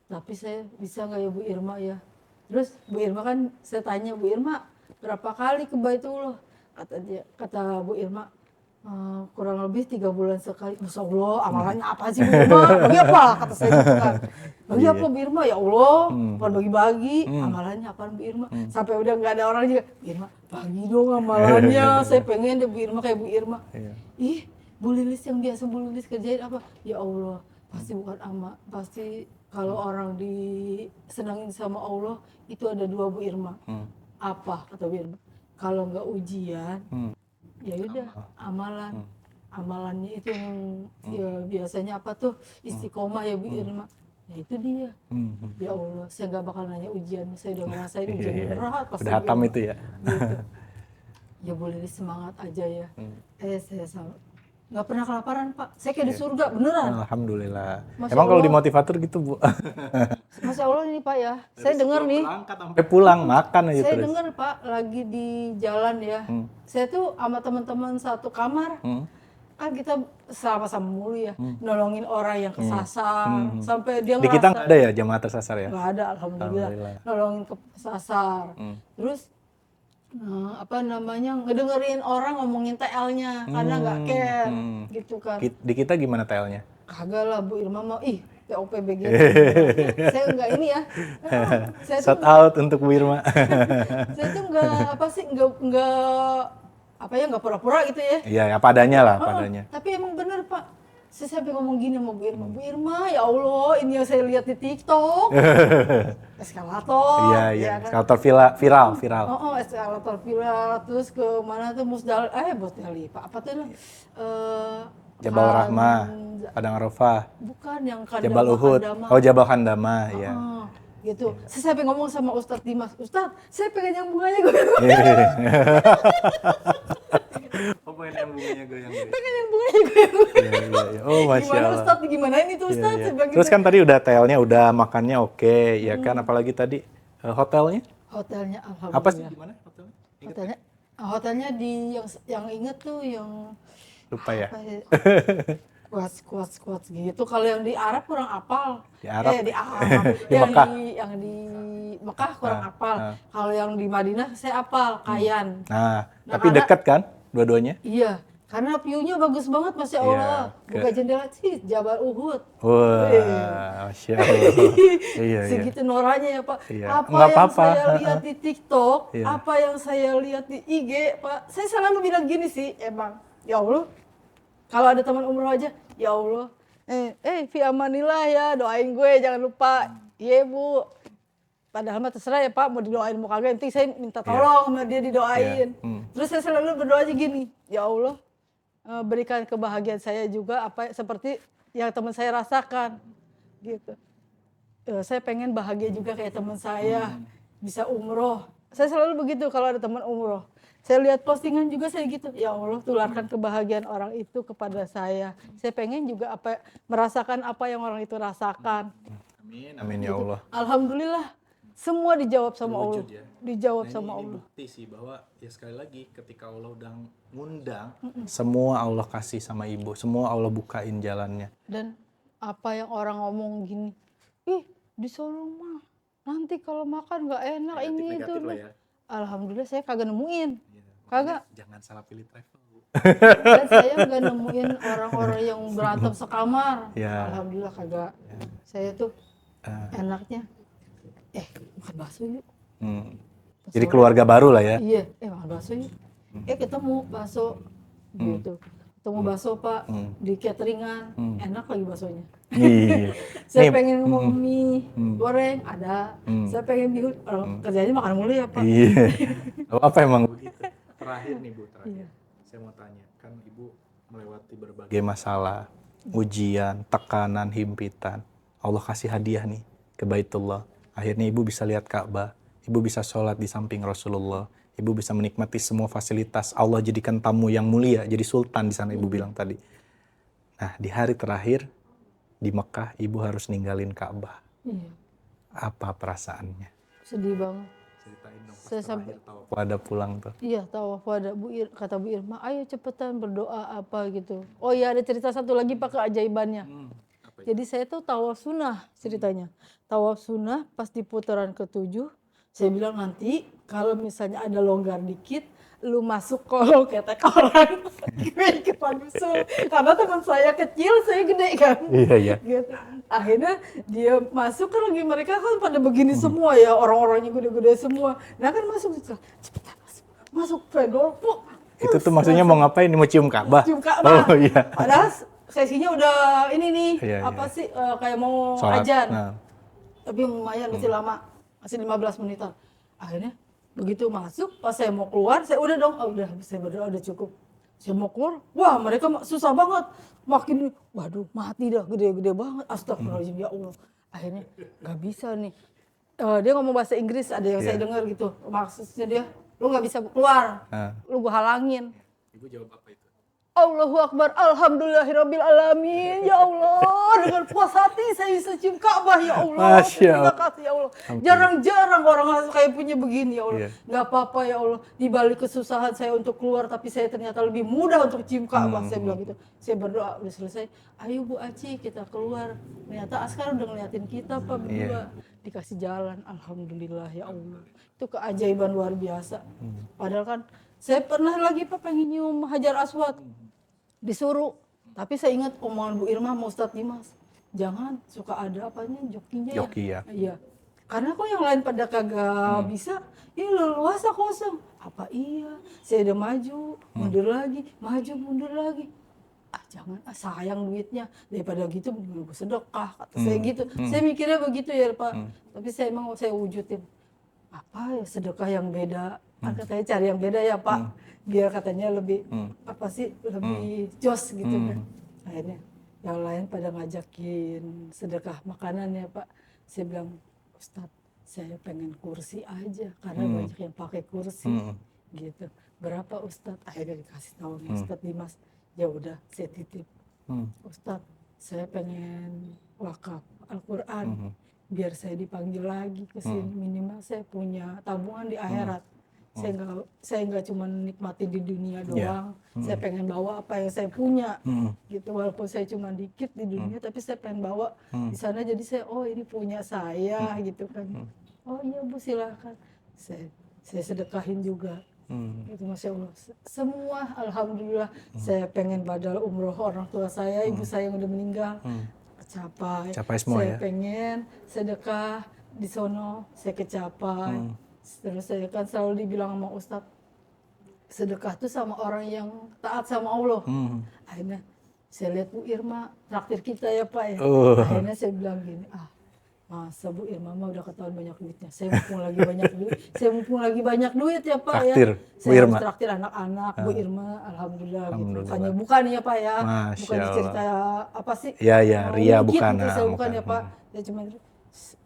Speaker 1: tapi saya bisa nggak ya Bu Irma ya. Terus Bu Irma kan, saya tanya Bu Irma berapa kali ke Baitullah? Kata Bu Irma, kurang lebih 3 bulan sekali. Masya Allah, amalannya apa sih Bu Irma? Bagi apa? Kata saya gitu kan. Bagi apa Bu Irma? Ya Allah, bukan bagi-bagi. Amalannya apaan Bu Irma? Sampai udah nggak ada orang juga. Bu Irma, bagi dong amalannya. Saya pengen deh Bu Irma kayak Bu Irma. Ih, Bu Lilis yang biasa Bu Lilis kerjain apa? Ya Allah, pasti bukan pasti kalau orang disenangin sama Allah itu ada 2 Bu Irma. Apa kata Bu Irma? Kalau nggak ujian, ya udah amalan. Amalannya itu yang ya biasanya apa tuh istiqomah ya Bu Irma. Ya itu dia. Ya Allah, saya nggak bakal nanya ujian. Saya udah ngerasain ujian berat.
Speaker 2: Udah hatam itu ya.
Speaker 1: Gitu. Ya boleh semangat aja ya. Saya nggak pernah kelaparan Pak. Saya kayak di surga beneran.
Speaker 2: Alhamdulillah.
Speaker 1: Masya
Speaker 2: Emang kalau
Speaker 1: Allah.
Speaker 2: di motivator gitu Bu.
Speaker 1: Masya Allah ini Pak ya. Saya dengar nih.
Speaker 2: Sampai pulang makan aja
Speaker 1: Saya
Speaker 2: terus.
Speaker 1: dengar Pak lagi di jalan ya. Saya tuh sama teman-teman satu kamar. Kan kita sama-sama mulu ya. Nolongin orang yang kesasar. Sampai dia
Speaker 2: Di kita nggak ada ya jamaah tersasar ya?
Speaker 1: nggak ada, alhamdulillah. Nolongin kesasar. Terus ngedengerin orang ngomongin TL-nya karena nggak care gitu kan.
Speaker 2: Di kita gimana TL-nya?
Speaker 1: Kagak lah Bu Irma mau POPBG. Saya nggak ini ya. Saya
Speaker 2: Shout
Speaker 1: tuh
Speaker 2: out untuk Bu Irma.
Speaker 1: saya tuh nggak pura-pura gitu ya.
Speaker 2: Iya, apa adanya lah, apa adanya.
Speaker 1: Tapi emang bener Pak, Saya sampai ngomong gini sama Bu Irma, ya Allah, ini yang saya lihat di TikTok. Eskalator.
Speaker 2: Iya,
Speaker 1: ya kan?
Speaker 2: eskalator viral.
Speaker 1: Oh, eskalator viral, terus ke mana tuh Musdalifah, apa tuh?
Speaker 2: Jabal Rahmah, Padang Arafah,
Speaker 1: Bukan yang Kandama.
Speaker 2: Jabal Uhud. Oh, Jabal Khandama, ya.
Speaker 1: Gitu. Saya sampai ngomong sama Ustadz Dimas, Ustadz, saya pengen yang bunganya gue.
Speaker 2: Oh, pengen yang bunganya goyang.
Speaker 1: Pengen yang bunganya gue.
Speaker 2: Iya. Oh, Masya
Speaker 1: Gimana
Speaker 2: Allah.
Speaker 1: Ustadz, gimana ini tuh Ustadz?
Speaker 2: Iya.
Speaker 1: Saya bilang
Speaker 2: Terus
Speaker 1: gitu.
Speaker 2: kan tadi udah telnya, udah makannya oke, ya kan? Apalagi tadi hotelnya?
Speaker 1: Hotelnya alhamdulillah.
Speaker 2: Apa sih? Gimana hotelnya?
Speaker 1: Hotelnya di yang inget tuh yang
Speaker 2: Lupa ya.
Speaker 1: kuat gitu. Kalau yang di Arab kurang apal.
Speaker 2: Di Arab?
Speaker 1: Di Arab.
Speaker 2: Di Mekah?
Speaker 1: Yang di Mekah kurang apal. Kalau yang di Madinah saya apal, Kayan.
Speaker 2: Nah,
Speaker 1: Nah,
Speaker 2: tapi
Speaker 1: karena-
Speaker 2: dekat kan dua-duanya?
Speaker 1: Iya, karena view-nya bagus banget Masya Allah.
Speaker 2: Iya,
Speaker 1: Buka jendela sih Jabal Uhud.
Speaker 2: Wah, Masya Allah. Iya.
Speaker 1: Segitu noranya ya Pak.
Speaker 2: Iya.
Speaker 1: Apa
Speaker 2: Nggak
Speaker 1: yang
Speaker 2: apa-apa.
Speaker 1: saya lihat di TikTok,
Speaker 2: Iya.
Speaker 1: apa yang saya lihat di IG, Pak. Saya selalu bilang gini sih, emang. Ya Allah, kalau ada teman umroh aja, ya Allah. Fi amanillah ya, doain gue, jangan lupa. Iya Bu. Padahal mah terserah ya Pak, mau didoain mau kagak, yang penting saya minta tolong sama dia didoain.
Speaker 2: Iya.
Speaker 1: Terus saya selalu berdoa aja gini, ya Allah, berikan kebahagiaan saya juga apa seperti yang teman saya rasakan, gitu. Saya pengen bahagia juga kayak teman saya, bisa umroh. Saya selalu begitu kalau ada teman umroh. Saya lihat postingan juga saya gitu, ya Allah tularkan kebahagiaan orang itu kepada saya. Saya pengen juga merasakan apa yang orang itu rasakan.
Speaker 2: Amin ya Allah.
Speaker 1: Alhamdulillah, semua dijawab sama Allah.
Speaker 2: Terwujud ya.
Speaker 1: Dijawab
Speaker 2: Nah,
Speaker 1: sama
Speaker 2: ini
Speaker 1: Allah.
Speaker 2: bukti sih bahwa ya sekali lagi ketika Allah udah ngundang, semua Allah kasih sama ibu, semua Allah bukain jalannya.
Speaker 1: Dan apa yang orang ngomong gini, ih di Solo mah nanti kalau makan nggak enak ini itu.
Speaker 2: Negatif lah ya.
Speaker 1: Alhamdulillah saya kagak nemuin.
Speaker 2: Iya,
Speaker 1: Kagak.
Speaker 2: Jangan salah pilih travel, Bu.
Speaker 1: Dan saya nggak nemuin orang-orang yang berantem sekamar.
Speaker 2: Ya.
Speaker 1: Alhamdulillah kagak. Saya tuh enaknya, makan bakso yuk.
Speaker 2: Jadi keluarga baru lah ya.
Speaker 1: Iya, makan bakso yuk. Ketemu bakso gitu. Ketemu bakso Pak di cateringan, enak lagi baksonya.
Speaker 2: Iya.
Speaker 1: Saya
Speaker 2: Nih,
Speaker 1: pengen mau mie goreng ada. Saya pengen bihun. Kerjanya makan mulu ya Pak.
Speaker 2: Iya. Apa emang begitu? Terakhir nih Bu,
Speaker 1: Iya.
Speaker 2: Saya mau tanya, kan Ibu melewati berbagai masalah, ujian, tekanan, himpitan. Allah kasih hadiah nih ke Baitullah. Akhirnya Ibu bisa lihat Ka'bah, Ibu bisa sholat di samping Rasulullah, Ibu bisa menikmati semua fasilitas. Allah jadikan tamu yang mulia, jadi sultan di sana Ibu bilang tadi. Nah, di hari terakhir di Mekah, Ibu harus ninggalin Ka'bah.
Speaker 1: Iya,
Speaker 2: Apa perasaannya?
Speaker 1: sedih banget.
Speaker 2: Ceritain dong,
Speaker 1: Saya sampai
Speaker 2: pada pulang tuh.
Speaker 1: iya tawaf ada kata Bu Irma, ayo cepetan berdoa apa gitu. Oh iya ada cerita satu lagi Pak keajaibannya. Jadi saya tuh tawaf sunnah ceritanya. Tawaf sunnah pas di putaran ke-7, saya bilang nanti kalau misalnya ada longgar dikit, lu masuk kolong ketek orang. Gue ikutan usul. Karena teman saya kecil, saya gede kan.
Speaker 2: Iya.
Speaker 1: Gitu. Akhirnya dia masuk kan lagi mereka kan pada begini semua ya, orang-orangnya gede-gede semua. Nah kan masuk, cepetan masuk pedol,
Speaker 2: Itu tuh maksudnya mau ngapain? Mau cium Ka'bah?
Speaker 1: cium Ka'bah.
Speaker 2: Oh iya.
Speaker 1: Padahal sesinya udah ini nih,
Speaker 2: Iya,
Speaker 1: apa
Speaker 2: iya.
Speaker 1: sih kayak mau
Speaker 2: Sholat.
Speaker 1: ajan.
Speaker 2: Nah.
Speaker 1: Tapi lumayan masih lama, masih 15 menitan. Akhirnya begitu masuk, pas saya mau keluar, saya udah dong, udah saya berdoa udah cukup. Saya mau keluar, wah mereka susah banget. Makin, waduh mati dah, gede-gede banget. Astagfirullahaladzim, ya Allah. Akhirnya nggak bisa nih. Dia ngomong bahasa Inggris, ada yang saya dengar gitu. Maksudnya dia, lu nggak bisa keluar, lu gua halangin.
Speaker 2: Ibu jawab apa itu?
Speaker 1: Allahu Akbar, Alhamdulillahirabbil alamin. Ya Allah, dengan puas hati saya bisa cium Ka'bah ya Allah.
Speaker 2: Masya
Speaker 1: Terima
Speaker 2: Allah.
Speaker 1: kasih ya Allah. Jarang-jarang orang kayak punya begini ya Allah.
Speaker 2: Iya.
Speaker 1: Nggak apa-apa ya Allah. Di balik kesusahan saya untuk keluar, tapi saya ternyata lebih mudah untuk cium Ka'bah. Saya bilang gitu. Saya berdoa, udah selesai. Ayo Bu Aci, kita keluar. Ternyata Askar udah ngeliatin kita Pak berdua. Dikasih jalan, Alhamdulillah ya Allah. Itu keajaiban luar biasa. Padahal kan saya pernah lagi Pak pengen nyium Hajar Aswad. Disuruh, tapi saya ingat omongan Bu Irma sama Ustadz Dimas, jangan suka ada apanya jokinya ya.
Speaker 2: Joki ya.
Speaker 1: Iya, karena kok yang lain pada kagak bisa, ini leluasa kosong. Apa iya? Saya udah maju, mundur lagi, maju mundur lagi. jangan, sayang duitnya, daripada gitu mendingan gue sedekah, kata saya gitu. Saya mikirnya begitu ya Pak, tapi saya emang saya wujudin, apa ya sedekah yang beda, kan katanya cari yang beda ya Pak, biar katanya lebih, apa sih, lebih jos gitu kan. Akhirnya yang lain pada ngajakin sedekah makanan ya Pak, saya bilang, Ustadz, saya pengen kursi aja, karena banyak yang pakai kursi, gitu. Berapa Ustadz? Akhirnya dikasih tahu nih Ustadz Dimas, ya udah saya titip. Ustadz, saya pengen wakaf Al-Quran, biar saya dipanggil lagi ke sini, minimal saya punya tabungan di akhirat. Saya nggak cuma nikmati di dunia doang, saya pengen bawa apa yang saya punya, gitu. Walaupun saya cuma dikit di dunia, tapi saya pengen bawa di sana. Jadi saya, oh ini punya saya, gitu kan. Oh iya Bu, silakan. Saya sedekahin juga. Gitu, Masya Allah. Semua alhamdulillah. Saya pengen badal umroh orang tua saya, ibu saya yang udah meninggal, kecapai
Speaker 2: semua
Speaker 1: saya
Speaker 2: ya.
Speaker 1: pengen sedekah di sono, saya kecapai. Terus saya kan selalu dibilang sama Ustadz, sedekah tuh sama orang yang taat sama Allah. Akhirnya saya lihat Bu Irma traktir kita ya Pak ya. Akhirnya saya bilang gini, masa Bu Irma mah udah ketahuan banyak duitnya. Saya mumpung lagi banyak duit. Saya mumpung lagi banyak duit ya Pak
Speaker 2: Traktir,
Speaker 1: ya.
Speaker 2: Bu
Speaker 1: Saya
Speaker 2: Irma.
Speaker 1: harus traktir anak-anak Bu Irma, alhamdulillah, gitu.
Speaker 2: Alhamdulillah.
Speaker 1: Bukan ya Pak ya.
Speaker 2: Masya
Speaker 1: Bukan cerita apa sih?
Speaker 2: Ya, ria
Speaker 1: Dikit
Speaker 2: bukan.
Speaker 1: gitu, saya bukan
Speaker 2: Bukan.
Speaker 1: ya Pak. Saya cuma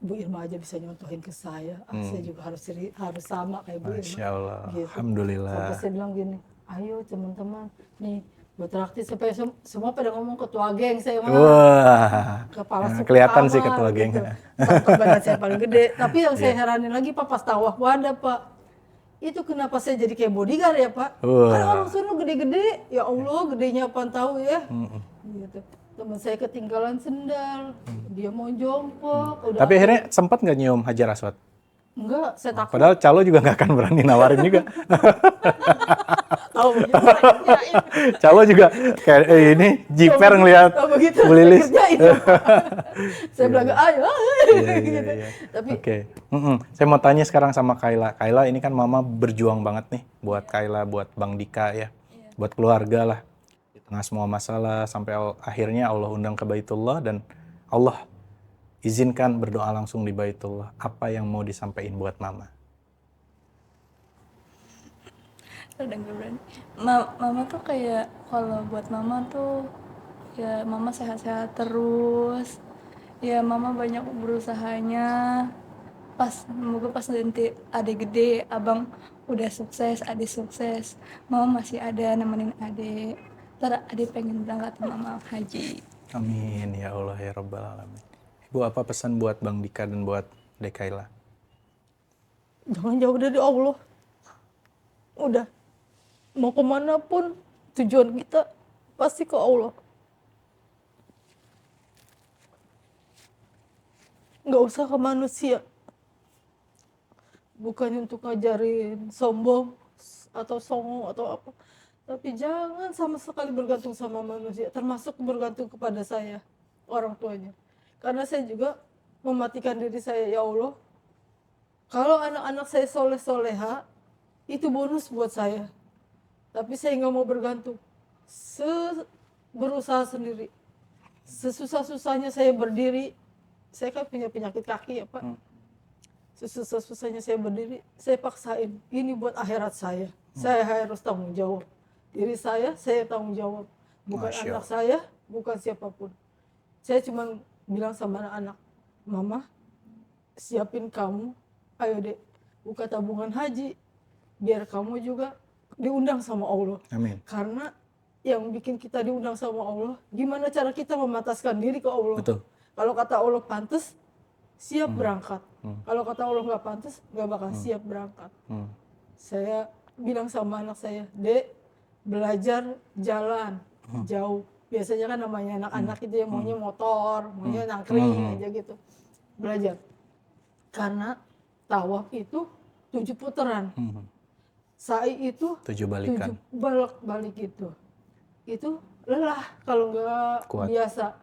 Speaker 1: Bu Irma aja bisa nyontohin ke saya. Saya juga harus sama kayak Bu Irma.
Speaker 2: Masya Allah.
Speaker 1: Gitu.
Speaker 2: Alhamdulillah.
Speaker 1: Sampai saya bilang gini, ayo teman-teman, nih buat traktir supaya semua pada ngomong ketua geng saya mah.
Speaker 2: Wah.
Speaker 1: Kepala suku
Speaker 2: Kelihatan
Speaker 1: utama,
Speaker 2: sih ketua geng.
Speaker 1: gitu. Sampai badan saya paling gede. Tapi yang saya heranin lagi Pak, pas tawaf wadah Pak, itu kenapa saya jadi kayak bodyguard ya Pak? Kan orang sono gede-gede, ya Allah gedenya apaan tahu ya. Gitu. Teman saya ketinggalan sendal, dia mau jongkok. Udah
Speaker 2: Tapi akhirnya sempat nggak nyium Hajar Aswad?
Speaker 1: enggak, saya takut.
Speaker 2: Padahal calo juga nggak akan berani nawarin juga.
Speaker 1: Tahu begitu saya kerjain.
Speaker 2: Calo juga kayak ini jiper ngelihat
Speaker 1: Tahu begitu
Speaker 2: Bu
Speaker 1: saya
Speaker 2: Lilis.
Speaker 1: kerjain. Saya bilang ayo, gitu.
Speaker 2: Iya.
Speaker 1: Tapi
Speaker 2: Oke. Saya mau tanya sekarang sama Kayla. Kayla ini kan mama berjuang banget nih buat Kayla, buat Bang Dika ya. Buat keluarga lah. Di tengah semua masalah sampai akhirnya Allah undang ke Baitullah dan Allah izinkan berdoa langsung di Baitullah. Apa yang mau disampaikan buat mama?
Speaker 3: Udah gak berani. Mama tuh kayak, kalau buat mama tuh ya mama sehat-sehat terus, ya mama banyak berusahanya. Semoga pas nanti adik gede, abang udah sukses, adik sukses, mama masih ada nemenin adik. Ntar adik pengen berangkat sama mama haji.
Speaker 2: Amin ya Allah ya Rabbal Alamin. Ibu, apa pesan buat Bang Dika dan buat Dek Kayla?
Speaker 1: jangan jauh dari Allah. Udah, mau kemana pun tujuan kita pasti ke Allah. Nggak usah ke manusia. Bukannya untuk ngajarin sombong atau songong atau apa. Tapi jangan sama sekali bergantung sama manusia. Termasuk bergantung kepada saya, orang tuanya. Karena saya juga mematikan diri saya, ya Allah. Kalau anak-anak saya soleh-soleha, itu bonus buat saya. Tapi saya nggak mau bergantung. Berusaha sendiri. Sesusah-susahnya saya berdiri. Saya kan punya penyakit kaki ya Pak. Sesusah-susahnya saya berdiri, saya paksain. Ini buat akhirat saya. Saya harus tanggung jawab. Diri saya tanggung jawab. Bukan anak saya, bukan siapapun. Saya cuma bilang sama anak-anak, Mama, siapin kamu, ayo dek, buka tabungan haji. Biar kamu juga diundang sama Allah.
Speaker 2: Amin.
Speaker 1: Karena yang bikin kita diundang sama Allah, gimana cara kita memataskan diri ke Allah.
Speaker 2: Betul.
Speaker 1: Kalau kata Allah pantas, siap berangkat. Kalau kata Allah nggak pantas, nggak bakal siap berangkat. Saya bilang sama anak saya, Dek, belajar jalan jauh. Biasanya kan namanya anak-anak itu yang maunya motor, maunya nangkring aja gitu. Belajar. Karena tawaf itu 7 putaran. Sa'i itu
Speaker 2: 7 balikan.
Speaker 1: 7 balik itu. Itu lelah kalau nggak biasa.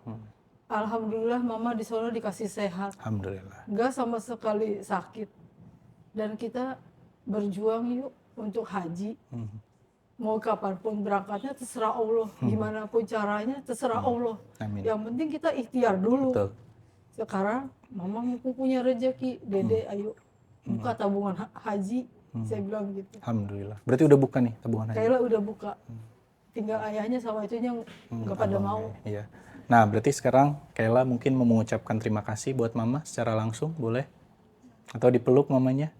Speaker 1: Alhamdulillah mama di sana dikasih sehat.
Speaker 2: Alhamdulillah.
Speaker 1: Nggak sama sekali sakit. Dan kita berjuang yuk untuk haji. mau kapanpun berangkatnya terserah Allah, gimana pun caranya terserah Allah.
Speaker 2: Amin.
Speaker 1: Yang penting kita ikhtiar dulu.
Speaker 2: Betul.
Speaker 1: Sekarang mama mau punya rezeki, dede ayo buka tabungan haji, saya bilang gitu.
Speaker 2: Alhamdulillah. Berarti udah buka nih tabungan haji?
Speaker 1: Kayla udah buka, tinggal ayahnya sama itunya nggak pada mau.
Speaker 2: Iya. Nah, berarti sekarang Kayla mungkin mau mengucapkan terima kasih buat mama secara langsung, boleh? Atau dipeluk mamanya?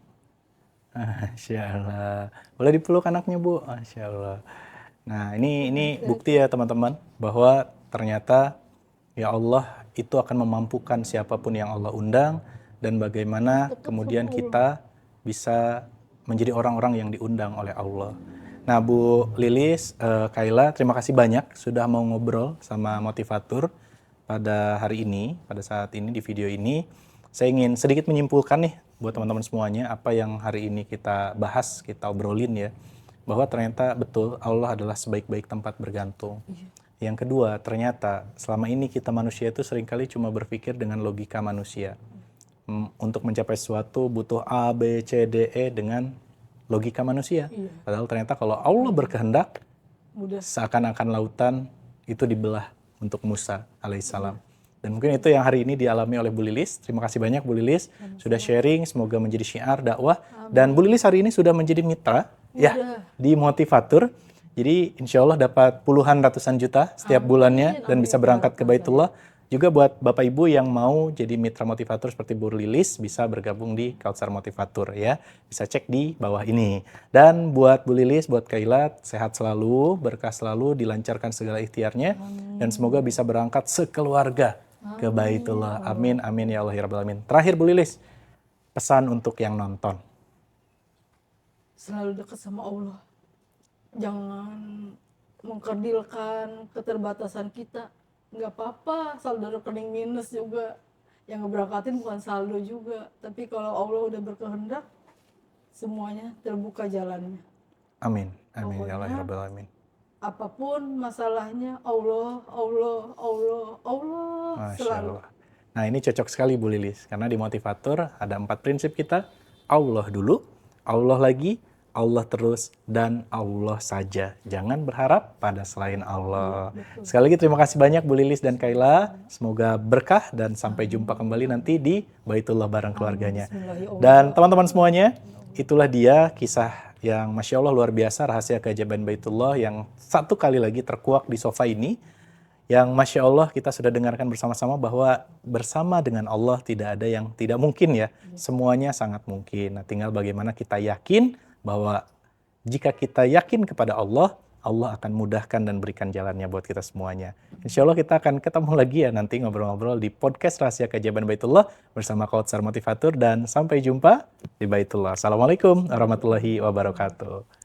Speaker 2: Masya Allah. Boleh dipeluk anaknya, Bu? Masya Allah. Nah, ini bukti ya teman-teman, bahwa ternyata ya Allah itu akan memampukan siapapun yang Allah undang, dan bagaimana kemudian kita bisa menjadi orang-orang yang diundang oleh Allah. Nah, Bu Lilis, Kayla, terima kasih banyak sudah mau ngobrol sama motivator pada hari ini, pada saat ini di video ini. Saya ingin sedikit menyimpulkan nih buat teman-teman semuanya apa yang hari ini kita bahas, kita obrolin ya. Bahwa ternyata betul Allah adalah sebaik-baik tempat bergantung. Yang kedua, ternyata selama ini kita manusia itu seringkali cuma berpikir dengan logika manusia. Untuk mencapai sesuatu butuh A, B, C, D, E dengan logika manusia. Padahal ternyata kalau Allah berkehendak, seakan-akan lautan itu dibelah untuk Musa alaihissalam. Dan mungkin itu yang hari ini dialami oleh Bu Lilis. Terima kasih banyak Bu Lilis sudah sharing, semoga menjadi syiar dakwah. Dan Bu Lilis hari ini sudah menjadi mitra ya di Motivator. Jadi insya Allah dapat puluhan ratusan juta setiap bulannya dan bisa berangkat ke Baitullah. Juga buat Bapak Ibu yang mau jadi mitra motivator seperti Bu Lilis bisa bergabung di Kautsar Motivator ya. Bisa cek di bawah ini. Dan buat Bu Lilis, buat Kayla, sehat selalu, berkah selalu, dilancarkan segala ikhtiarnya. Dan semoga bisa berangkat sekeluarga ke Baitullah. Amin, amin ya Allah ya Rabbal Alamin. Terakhir Bu Lilis, pesan untuk yang nonton.
Speaker 1: Selalu dekat sama Allah. Jangan mengkerdilkan keterbatasan kita. Nggak apa-apa, saldo rekening minus juga. Yang ngeberangkatin bukan saldo juga. Tapi kalau Allah udah berkehendak, semuanya terbuka jalannya.
Speaker 2: Amin, amin
Speaker 1: Pokoknya,
Speaker 2: ya Allah ya Rabbal Alamin.
Speaker 1: Apapun masalahnya, Allah, Allah, Allah, Allah
Speaker 2: Masya
Speaker 1: selalu.
Speaker 2: Allah. Nah ini cocok sekali Bu Lilis, karena di Motivator ada 4 prinsip kita. Allah dulu, Allah lagi, Allah terus, dan Allah saja. Jangan berharap pada selain Allah. Sekali lagi terima kasih banyak Bu Lilis dan Kayla. Semoga berkah dan sampai jumpa kembali nanti di Baitullah bareng keluarganya. Dan teman-teman semuanya, itulah dia kisah yang Masya Allah luar biasa, rahasia keajaiban Baitullah yang satu kali lagi terkuak di sofa ini. Yang Masya Allah kita sudah dengarkan bersama-sama bahwa bersama dengan Allah tidak ada yang tidak mungkin ya. Semuanya sangat mungkin. Nah, tinggal bagaimana kita yakin bahwa jika kita yakin kepada Allah, Allah akan mudahkan dan berikan jalannya buat kita semuanya. Insya Allah kita akan ketemu lagi ya nanti ngobrol-ngobrol di podcast Rahasia Keajaiban Baitullah bersama Kautsar Motivator, dan sampai jumpa di Baitullah. Assalamualaikum warahmatullahi wabarakatuh.